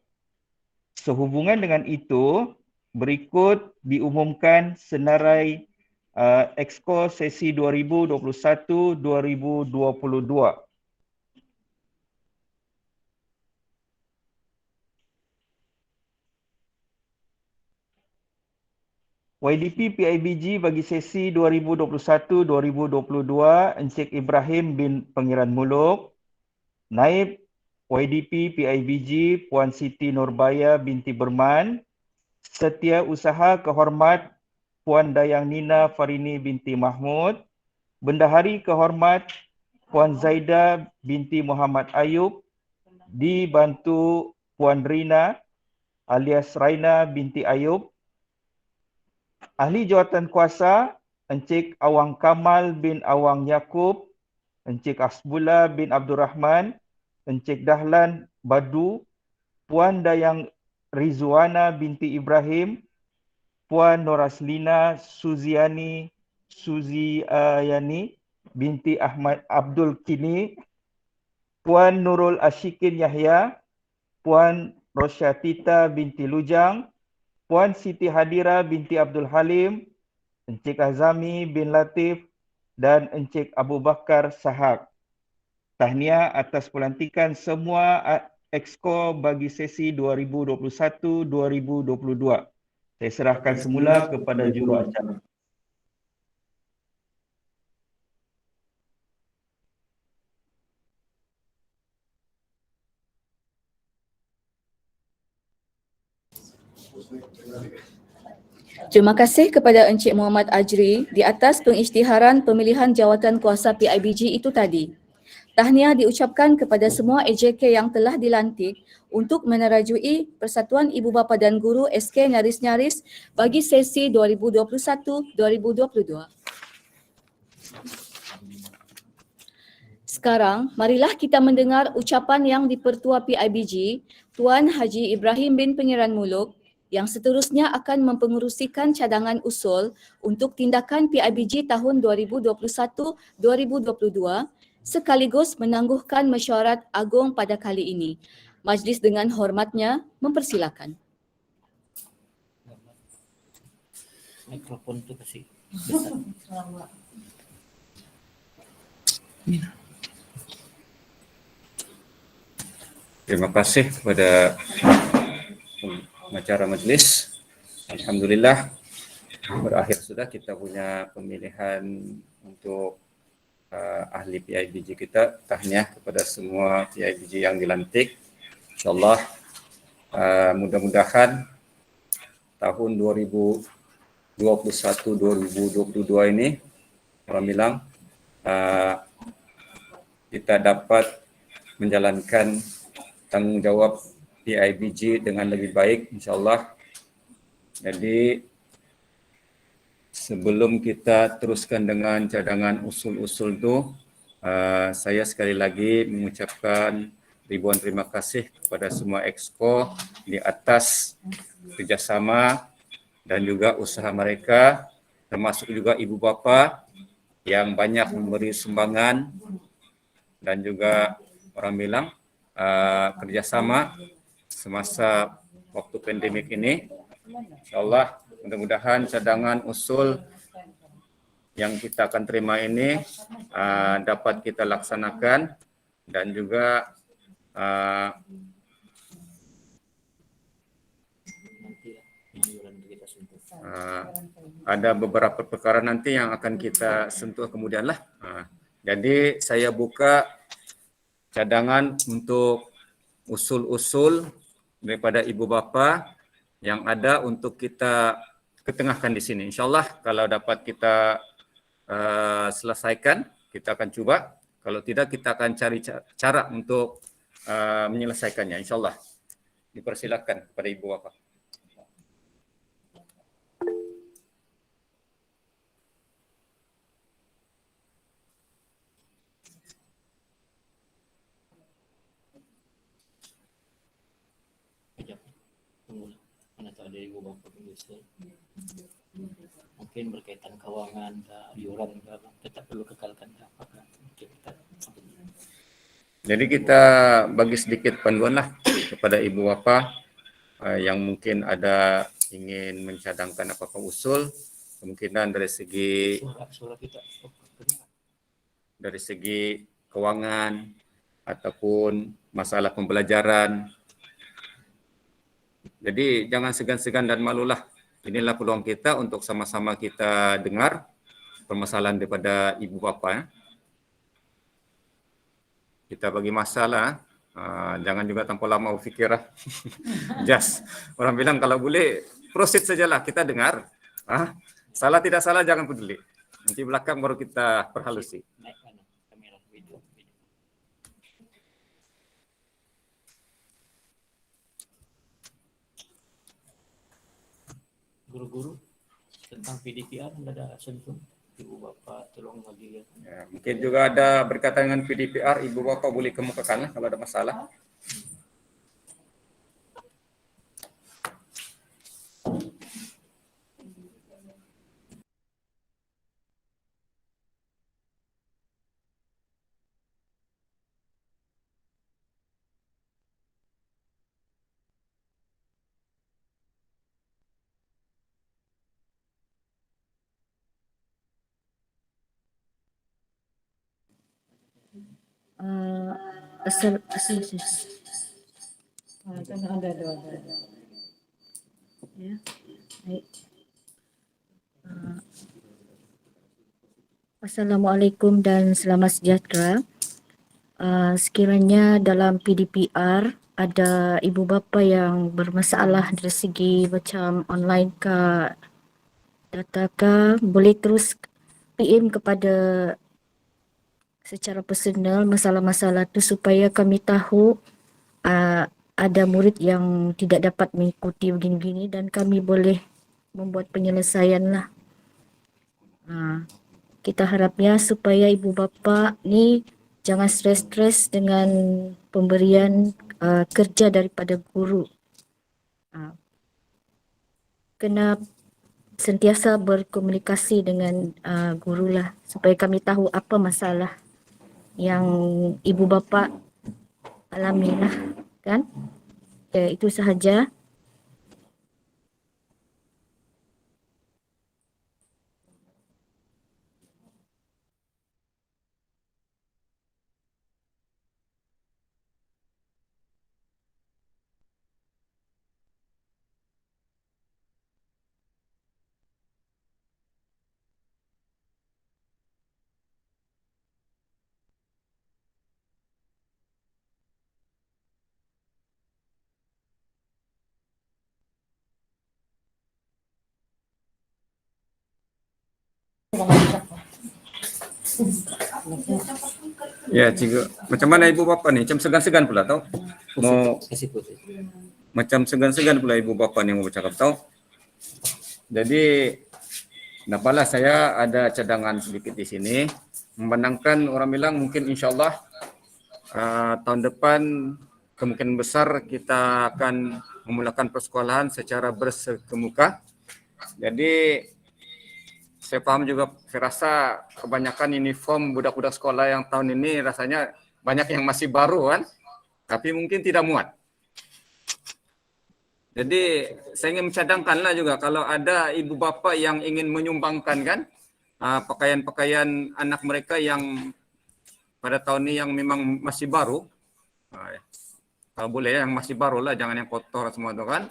Sehubungan dengan itu, berikut diumumkan senarai Exco sesi 2021-2022. YDP PIBG bagi sesi 2021-2022 Encik Ibrahim bin Pangeran Muluk. Naib YDP PIBG Puan Siti Nurbaya binti Berman. Setiausaha Kehormat Puan Dayang Nina Farini binti Mahmud. Bendahari Kehormat Puan Zaida binti Muhammad Ayub dibantu Puan Rina alias Raina binti Ayub. Ahli Jawatankuasa Encik Awang Kamal bin Awang Yaakob, Encik Asbullah bin Abdul Rahman, Encik Dahlan Badu, Puan Dayang Rizwana binti Ibrahim, Puan Noraslina Suziani binti Ahmad Abdul Kini, Puan Nurul Ashikin Yahya, Puan Rosyatita binti Lujang, Puan Siti Hadira binti Abdul Halim, Encik Azami bin Latif dan Encik Abu Bakar Sahak. Tahniah atas pelantikan semua Exco bagi sesi 2021-2022. Saya serahkan semula kepada juruacara. Terima kasih kepada Encik Muhammad Ajri di atas pengisytiharan pemilihan Jawatankuasa PIBG itu tadi. Tahniah diucapkan kepada semua AJK yang telah dilantik untuk menerajui Persatuan Ibu Bapa dan Guru SK Nyaris-Nyaris bagi sesi 2021-2022. Sekarang, marilah kita mendengar ucapan yang di-Pertua PIBG, Tuan Haji Ibrahim bin Pangeran Muluk, yang seterusnya akan mempengerusikan cadangan usul untuk tindakan PIBG tahun 2021-2022 sekaligus menangguhkan mesyuarat agung pada kali ini. Majlis dengan hormatnya mempersilakan. Mikrofon tu kasih. Terima kasih kepada pengacara majlis. Alhamdulillah berakhir sudah kita punya pemilihan untuk ahli PIBG kita. Tahniah kepada semua PIBG yang dilantik. InsyaAllah mudah-mudahan tahun 2021-2022 ini orang bilang kita dapat menjalankan tanggungjawab PIBG dengan lebih baik insyaAllah. Jadi sebelum kita teruskan dengan cadangan usul-usul itu, saya sekali lagi mengucapkan ribuan terima kasih kepada semua Exco di atas kerjasama dan juga usaha mereka, termasuk juga ibu bapa yang banyak memberi sumbangan dan juga orang bilang kerjasama semasa waktu pandemik ini. InsyaAllah mudah-mudahan cadangan usul yang kita akan terima ini dapat kita laksanakan dan juga ada beberapa perkara nanti yang akan kita sentuh kemudian lah. Jadi saya buka cadangan untuk usul-usul daripada ibu bapa yang ada untuk kita ketengahkan di sini. InsyaAllah kalau dapat kita selesaikan, kita akan coba. Kalau tidak, kita akan cari cara untuk menyelesaikannya. InsyaAllah. Dipersilakan kepada ibu bapa. Mana tahu dari ibu bapa pengusul. Mungkin berkaitan keuangan, iuran, tetap perlu kekalkan apakah kita. Jadi kita bagi sedikit panduan lah kepada ibu bapa yang mungkin ada ingin mencadangkan apa-apa usul, kemungkinan dari segi keuangan ataupun masalah pembelajaran. Jadi jangan segan-segan dan malulah. Inilah peluang kita untuk sama-sama kita dengar permasalahan daripada ibu bapa. Ya. Kita bagi masalah, jangan juga tanpa lama berfikir. Just, orang bilang kalau boleh proceed sajalah, kita dengar. Salah tidak salah jangan peduli. Nanti belakang baru kita perhalusi. Guru-guru tentang PDPR ada sentuh ibu bapa tolong bagi ya, mungkin juga ada berkaitan dengan PDPR, ibu bapa boleh kemukakan kalau ada masalah. Ya, baik. Assalamualaikum dan selamat sejahtera. Sekiranya dalam PDPR ada ibu bapa yang bermasalah dari segi macam online ke data ke, boleh terus PM kepada secara personal masalah-masalah tu supaya kami tahu ada murid yang tidak dapat mengikuti begini-begini dan kami boleh membuat penyelesaian lah. Kita harapnya supaya ibu bapa ni jangan stres-stres dengan pemberian kerja daripada guru. Kena sentiasa berkomunikasi dengan guru lah supaya kami tahu apa masalah yang ibu bapa alami lah, kan? Ya, itu sahaja. Ya, cikgu. Macam mana ibu bapa ni? Macam segan-segan pula tau. Mau macam segan-segan pula ibu bapa ni mau bercakap tau. Jadi, nampaklah saya ada cadangan sedikit di sini. Memandangkan orang bilang mungkin insyaAllah tahun depan kemungkinan besar kita akan memulakan persekolahan secara bersekemuka. Jadi, saya paham juga, saya rasa kebanyakan uniform budak-budak sekolah yang tahun ini rasanya banyak yang masih baru kan, tapi mungkin tidak muat. Jadi saya ingin mencadangkanlah juga kalau ada ibu bapa yang ingin menyumbangkan kan pakaian-pakaian anak mereka yang pada tahun ini yang memang masih baru, kalau boleh yang masih baru lah, jangan yang kotor semua itu kan.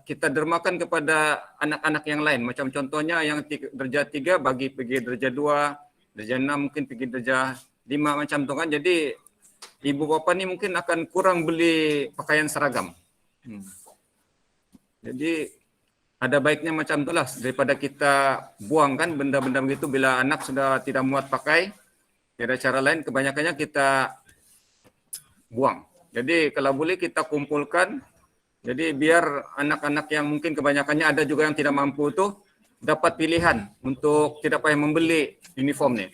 Kita dermakan kepada anak-anak yang lain. Macam contohnya yang darjah 3 bagi pergi darjah 2, darjah 6 mungkin pergi darjah 5 macam tu kan. Jadi ibu bapa ni mungkin akan kurang beli pakaian seragam. Jadi ada baiknya macam itulah daripada kita buang kan benda-benda begitu bila anak sudah tidak muat pakai. Tiada cara lain, kebanyakannya kita buang. Jadi kalau boleh kita kumpulkan. Jadi biar anak-anak yang mungkin kebanyakannya ada juga yang tidak mampu itu dapat pilihan untuk tidak payah membeli uniform ni.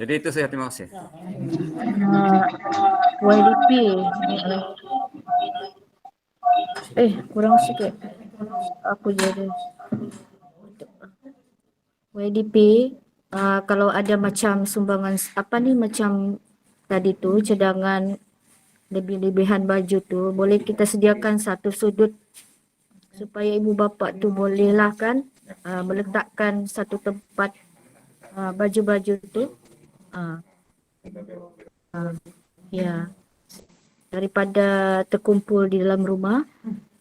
Jadi itu saya, terima kasih. YDP. Kurang sikit. Aku jadi. YDP, kalau ada macam sumbangan macam tadi tu cadangan lebih-lebihan baju tu, boleh kita sediakan satu sudut supaya ibu bapa tu bolehlah kan meletakkan satu tempat baju-baju tu. Ya, daripada terkumpul di dalam rumah,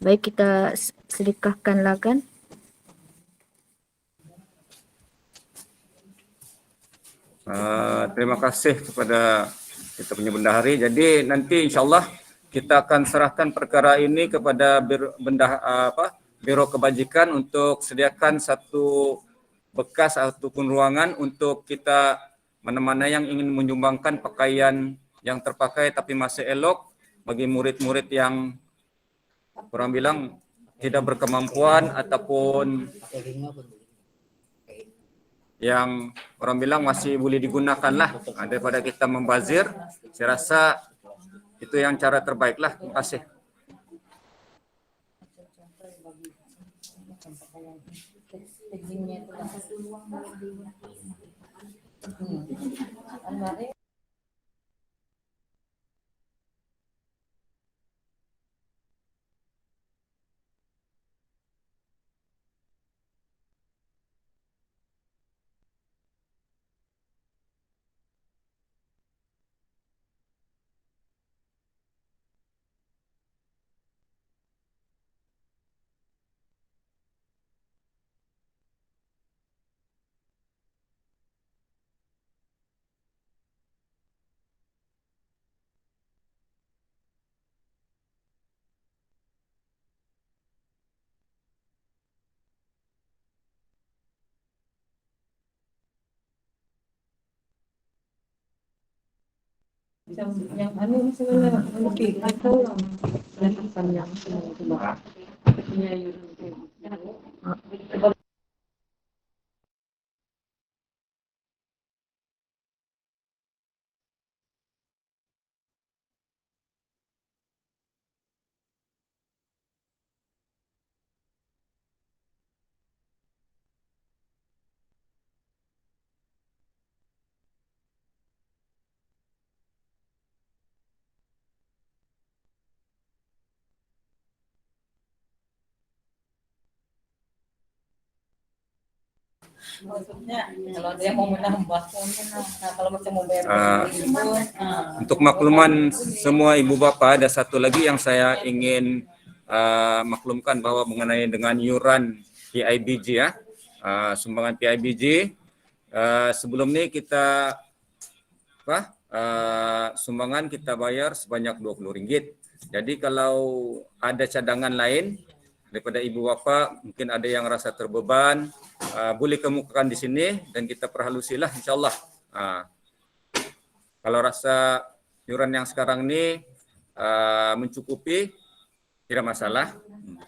baik kita sedekahkanlah kan. Terima kasih kepada kita punya bendahari. Jadi nanti insyaAllah kita akan serahkan perkara ini kepada Biro Kebajikan untuk sediakan satu bekas ataupun ruangan untuk kita mana-mana yang ingin menyumbangkan pakaian yang terpakai tapi masih elok bagi murid-murid yang orang bilang tidak berkemampuan ataupun yang orang bilang masih boleh digunakan lah daripada kita membazir. Saya rasa itu yang cara terbaik lah. Terima kasih. Yang anu sebenarnya lebih tahu lah yang maksudnya kalau dia mau menambah, kalau macam mau bayar untuk makluman semua ibu bapa, ada satu lagi yang saya ingin maklumkan bahwa mengenai dengan yuran PIBG ya, sumbangan PIBG. Sebelum ini kita sumbangan kita bayar sebanyak RM20. Jadi kalau ada cadangan lain daripada ibu bapa, mungkin ada yang rasa terbeban, boleh kemukakan di sini dan kita perhalusilah insyaAllah. Kalau rasa yuran yang sekarang ini mencukupi, tidak masalah.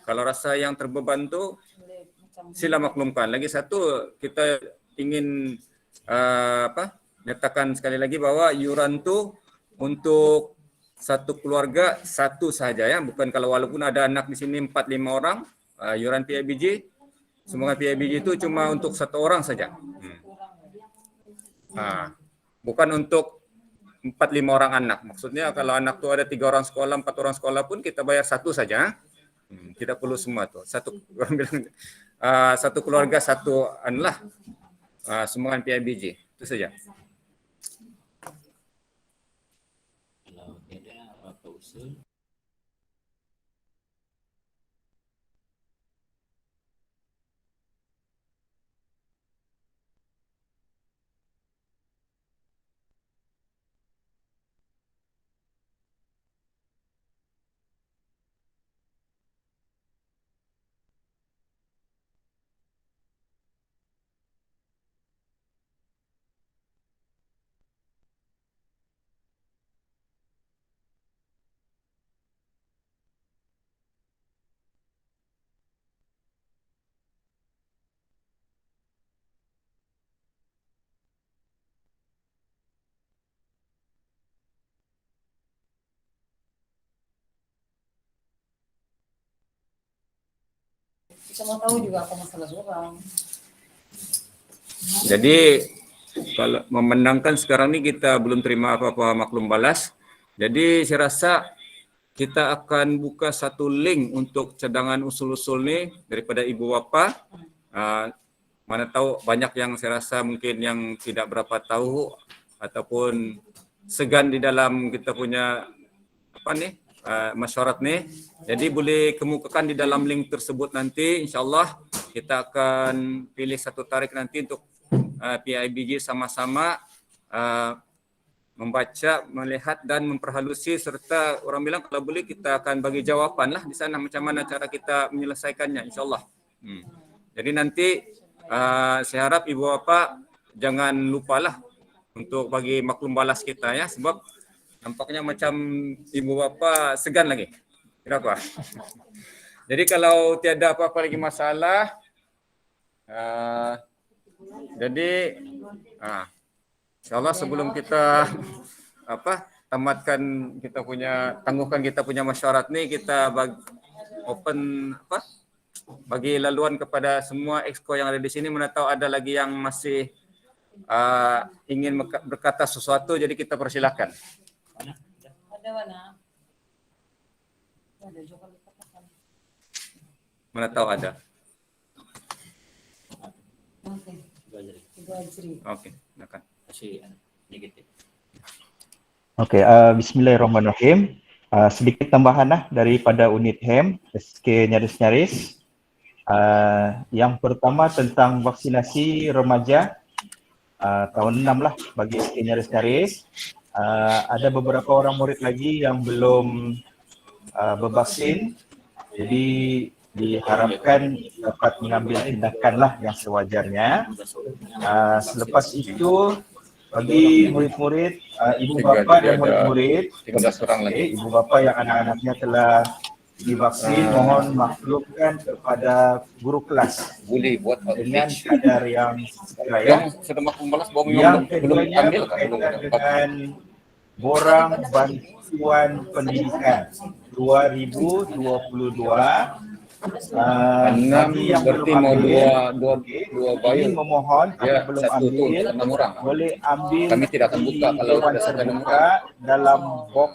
Kalau rasa yang terbeban tu, sila maklumkan. Lagi satu, kita ingin nyatakan sekali lagi bahwa yuran tu untuk satu keluarga satu saja ya, bukan kalau walaupun ada anak di sini 4-5 orang, yuran PIBG sumbangan PIBG itu cuma untuk 1 orang saja. Bukan untuk 4-5 orang anak. Maksudnya kalau anak tuh ada 3 orang sekolah, 4 orang sekolah pun kita bayar 1 saja. Tidak perlu semua tuh. Satu keluarga 1 sumbangan PIBG. Itu saja. Kalau tidak apa usul? Kita mau tahu juga apa masalah orang. Jadi kalau memandangkan sekarang ini kita belum terima apa-apa maklum balas. Jadi saya rasa kita akan buka satu link untuk cadangan usul-usul nih daripada ibu bapa. Mana tahu banyak yang saya rasa mungkin yang tidak berapa tahu ataupun segan di dalam kita punya masyarakat nih. Jadi boleh kemukakan di dalam link tersebut nanti. InsyaAllah kita akan pilih satu tarik nanti untuk PIBG sama-sama membaca, melihat dan memperhalusi serta orang bilang kalau boleh kita akan bagi jawapan lah di sana macam mana cara kita menyelesaikannya insyaAllah. Jadi nanti saya harap ibu bapa jangan lupalah untuk bagi maklum balas kita ya, sebab nampaknya macam ibu bapa segan lagi. Kenapa? Jadi kalau tiada apa-apa lagi masalah, jadi insyaAllah sebelum kita tangguhkan kita punya masyarakat ni, kita bagi laluan kepada semua exco yang ada di sini. Mana tahu ada lagi yang masih ingin berkata sesuatu, jadi kita persilakan. Ada mana? Ada juga. Mana tahu ada. Okey, silakan. Okey, bismillahirrahmanirrahim. Sedikit tambahan daripada unit HEM, SK nyaris-nyaris. Yang pertama tentang vaksinasi remaja tahun 6 lah bagi SK nyaris-nyaris. Ada beberapa orang murid lagi yang belum bervaksin. Jadi diharapkan dapat mengambil tindakan lah yang sewajarnya. Selepas itu bagi murid-murid, ibu bapa dan murid-murid, ibu bapa yang anak-anaknya telah divaksin, mohon maklumkan kepada guru kelas. Boleh buat dengan kadar yang segera ya. Yang keduanya berkaitan dengan borang bantuan pendidikan 2022. Yang berarti belum mau ambil, dua bayu. Ini memohon Ya, belum satu ambil, tu, 6 orang. boleh ambil. Kami tidak akan buka kalau ada satu terbuka dalam box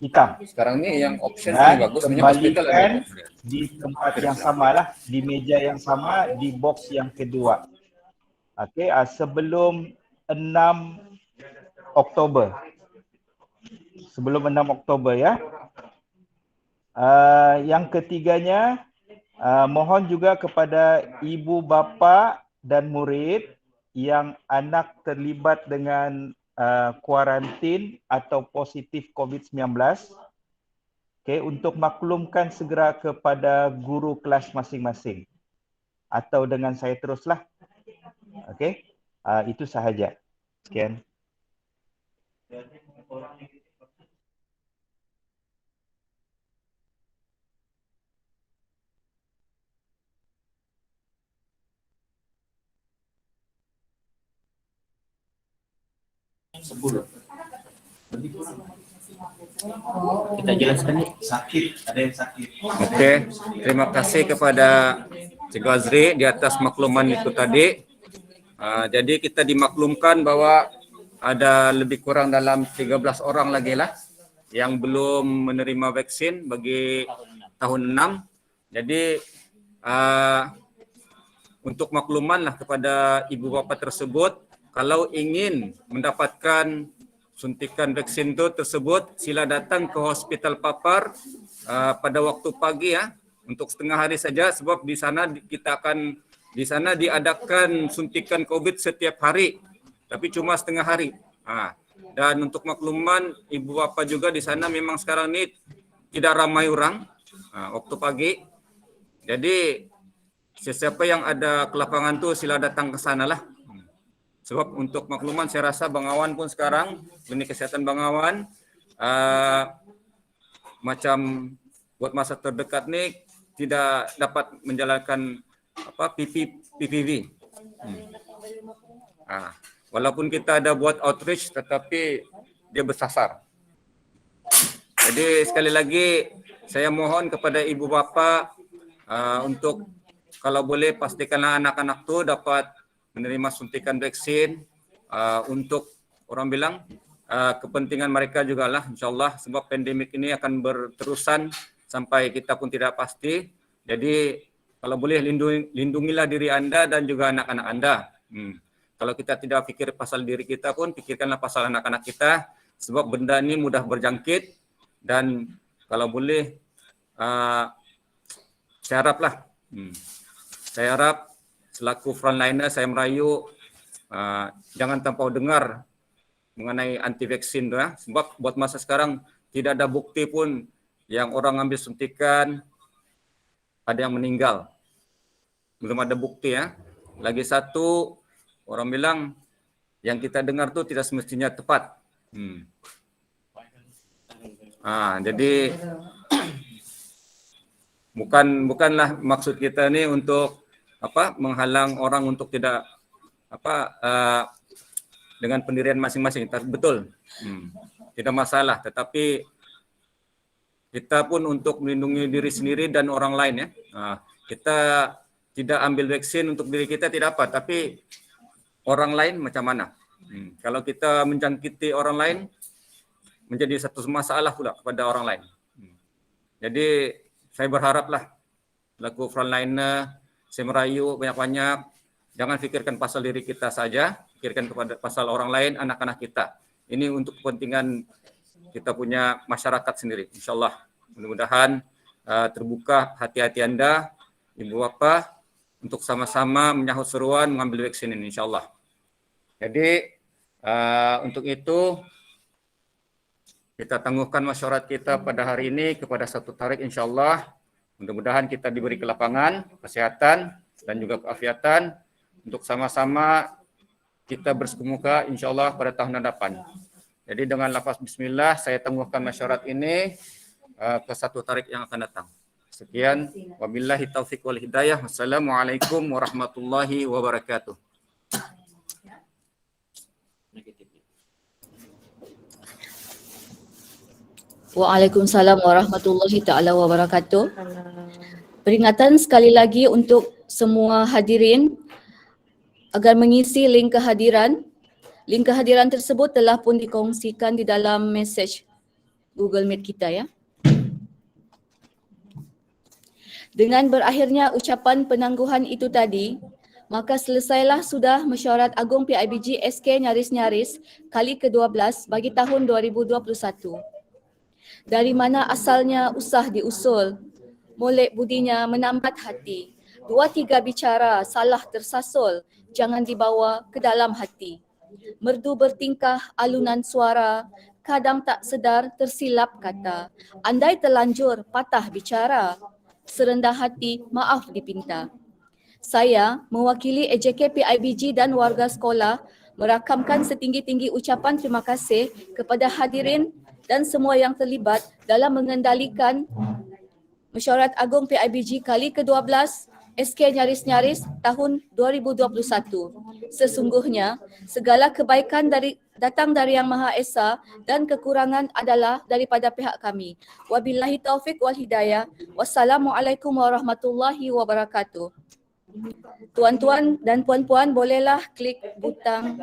hitam. Sekarang ni yang option Dan ni bagus, sebenarnya hospital kembalikan ada. di tempat yang sama lah, di meja yang sama, di box yang kedua. Okey, sebelum 6 Oktober. Sebelum 6 Oktober ya. Yang ketiganya, mohon juga kepada ibu bapa dan murid yang anak terlibat dengan kuarantin atau positif COVID-19, okay, untuk maklumkan segera kepada guru kelas masing-masing atau dengan saya teruslah. Okay, itu sahaja. Sekian. Kita jelaskan nih. Sakit, ada yang sakit. Okey, terima kasih kepada Cikgu Azri di atas makluman itu tadi. Jadi kita dimaklumkan bahwa ada lebih kurang dalam 13 orang lagi lah yang belum menerima vaksin bagi tahun 6. Jadi untuk makluman lah kepada ibu bapa tersebut, kalau ingin mendapatkan suntikan vaksin itu tersebut, sila datang ke Hospital Papar pada waktu pagi ya, untuk setengah hari saja, sebab di sana kita akan diadakan suntikan COVID setiap hari, tapi cuma setengah hari. Dan untuk makluman ibu bapa juga di sana memang sekarang ini tidak ramai orang waktu pagi. Jadi sesiapa yang ada ke lapangan tuh sila datang ke sana lah. Sebab untuk makluman saya rasa Bangawan pun sekarang, klinik kesehatan Bangawan macam buat masa terdekat nih tidak dapat menjalankan PPV. Walaupun kita ada buat outreach tetapi dia bersasar. Jadi sekali lagi saya mohon kepada ibu bapa untuk kalau boleh pastikanlah anak-anak tu dapat menerima suntikan vaksin untuk orang bilang kepentingan mereka juga lah insyaAllah, sebab pandemik ini akan berterusan sampai kita pun tidak pasti. Jadi kalau boleh lindungilah diri anda dan juga anak-anak anda. Kalau kita tidak pikir pasal diri kita pun pikirkanlah pasal anak-anak kita, sebab benda ini mudah berjangkit. Dan kalau boleh saya harap selaku frontliner saya merayu jangan terlampau dengar mengenai anti vaksin ya. Sebab buat masa sekarang tidak ada bukti pun yang orang ambil suntikan ada yang meninggal. Belum ada bukti ya. Lagi satu, orang bilang yang kita dengar tuh tidak semestinya tepat. Jadi bukanlah maksud kita ini untuk menghalang orang untuk tidak dengan pendirian masing-masing. Betul, tidak masalah. Tetapi kita pun untuk melindungi diri sendiri dan orang lain ya. Kita tidak ambil vaksin untuk diri kita tidak apa, tapi orang lain macam mana? Kalau kita menjangkiti orang lain menjadi satu masalah pula kepada orang lain. Jadi saya berharaplah laku frontliner, saya merayu banyak-banyak, jangan fikirkan pasal diri kita saja, pikirkan kepada pasal orang lain, anak-anak kita. Ini untuk kepentingan kita punya masyarakat sendiri. InsyaAllah mudah-mudahan terbuka hati-hati anda, ibu bapa, untuk sama-sama menyahut seruan mengambil vaksin ini insyaAllah. Jadi untuk itu kita tangguhkan masyarakat kita pada hari ini kepada 1 tarik insyaAllah. Mudah-mudahan kita diberi kelapangan, kesehatan dan juga keafiatan untuk sama-sama kita bersemuka insyaAllah pada tahun hadapan. Jadi dengan lafaz bismillah saya tangguhkan masyarakat ini ke 1 tarik yang akan datang. Sekian, wabillahi taufiq wal hidayah. Wassalamualaikum warahmatullahi wabarakatuh. Waalaikumsalam warahmatullahi taala wabarakatuh. Peringatan sekali lagi untuk semua hadirin agar mengisi link kehadiran. Link kehadiran tersebut telah pun dikongsikan di dalam mesej Google Meet kita ya. Dengan berakhirnya ucapan penangguhan itu tadi, maka selesailah sudah mesyuarat agung PIBG SK nyaris-nyaris kali ke-12 bagi tahun 2021. Dari mana asalnya usah diusul, molek budinya menambat hati. 2-3 bicara salah tersasul, jangan dibawa ke dalam hati. Merdu bertingkah alunan suara, kadang tak sedar tersilap kata. Andai terlanjur patah bicara, serendah hati maaf dipinta. Saya mewakili EJK PIBG dan warga sekolah merakamkan setinggi-tinggi ucapan terima kasih kepada hadirin dan semua yang terlibat dalam mengendalikan mesyuarat agung PIBG kali ke-12 SK nyaris-nyaris tahun 2021. Sesungguhnya segala kebaikan datang dari Yang Maha Esa dan kekurangan adalah daripada pihak kami. Wabillahi taufik wal hidayah. Wassalamualaikum warahmatullahi wabarakatuh. Tuan-tuan dan puan-puan bolehlah klik butang.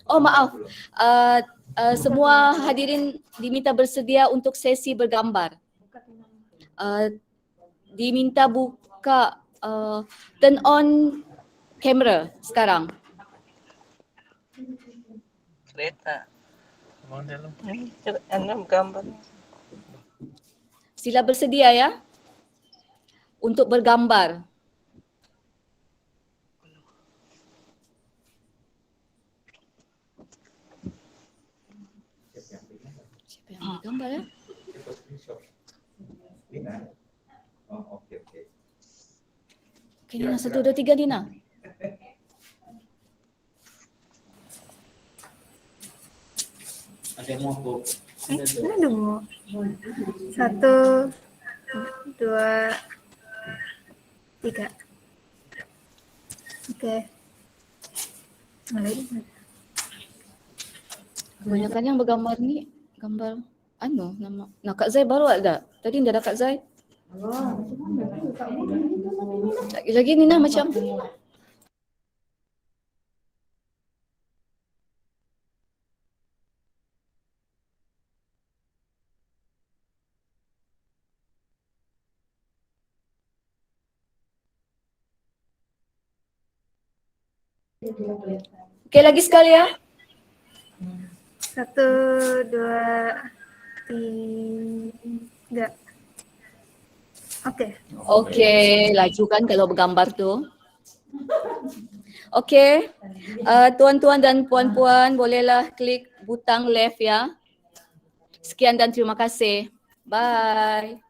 Oh maaf, semua hadirin diminta bersedia untuk sesi bergambar. Diminta buka turn on kamera sekarang. Kereta. Gambar. Sila bersedia ya untuk bergambar. Siapa yang bergambar ya? Okey, Nina, 1, 2, 3 Nina. Ada mau Mana mau? 1, 2, 3. Okey. Kebanyakan yang bergambar ni gambar nama. Nah, Kak Zai baru ada. Tadi dah ada Kak Zai. Lagi Nina macam okey, lagi sekali ya. 1, 2, 3. Okey. Okey, laju kan kalau bergambar tu. Okey, tuan-tuan dan puan-puan bolehlah klik butang left ya. Sekian dan terima kasih. Bye.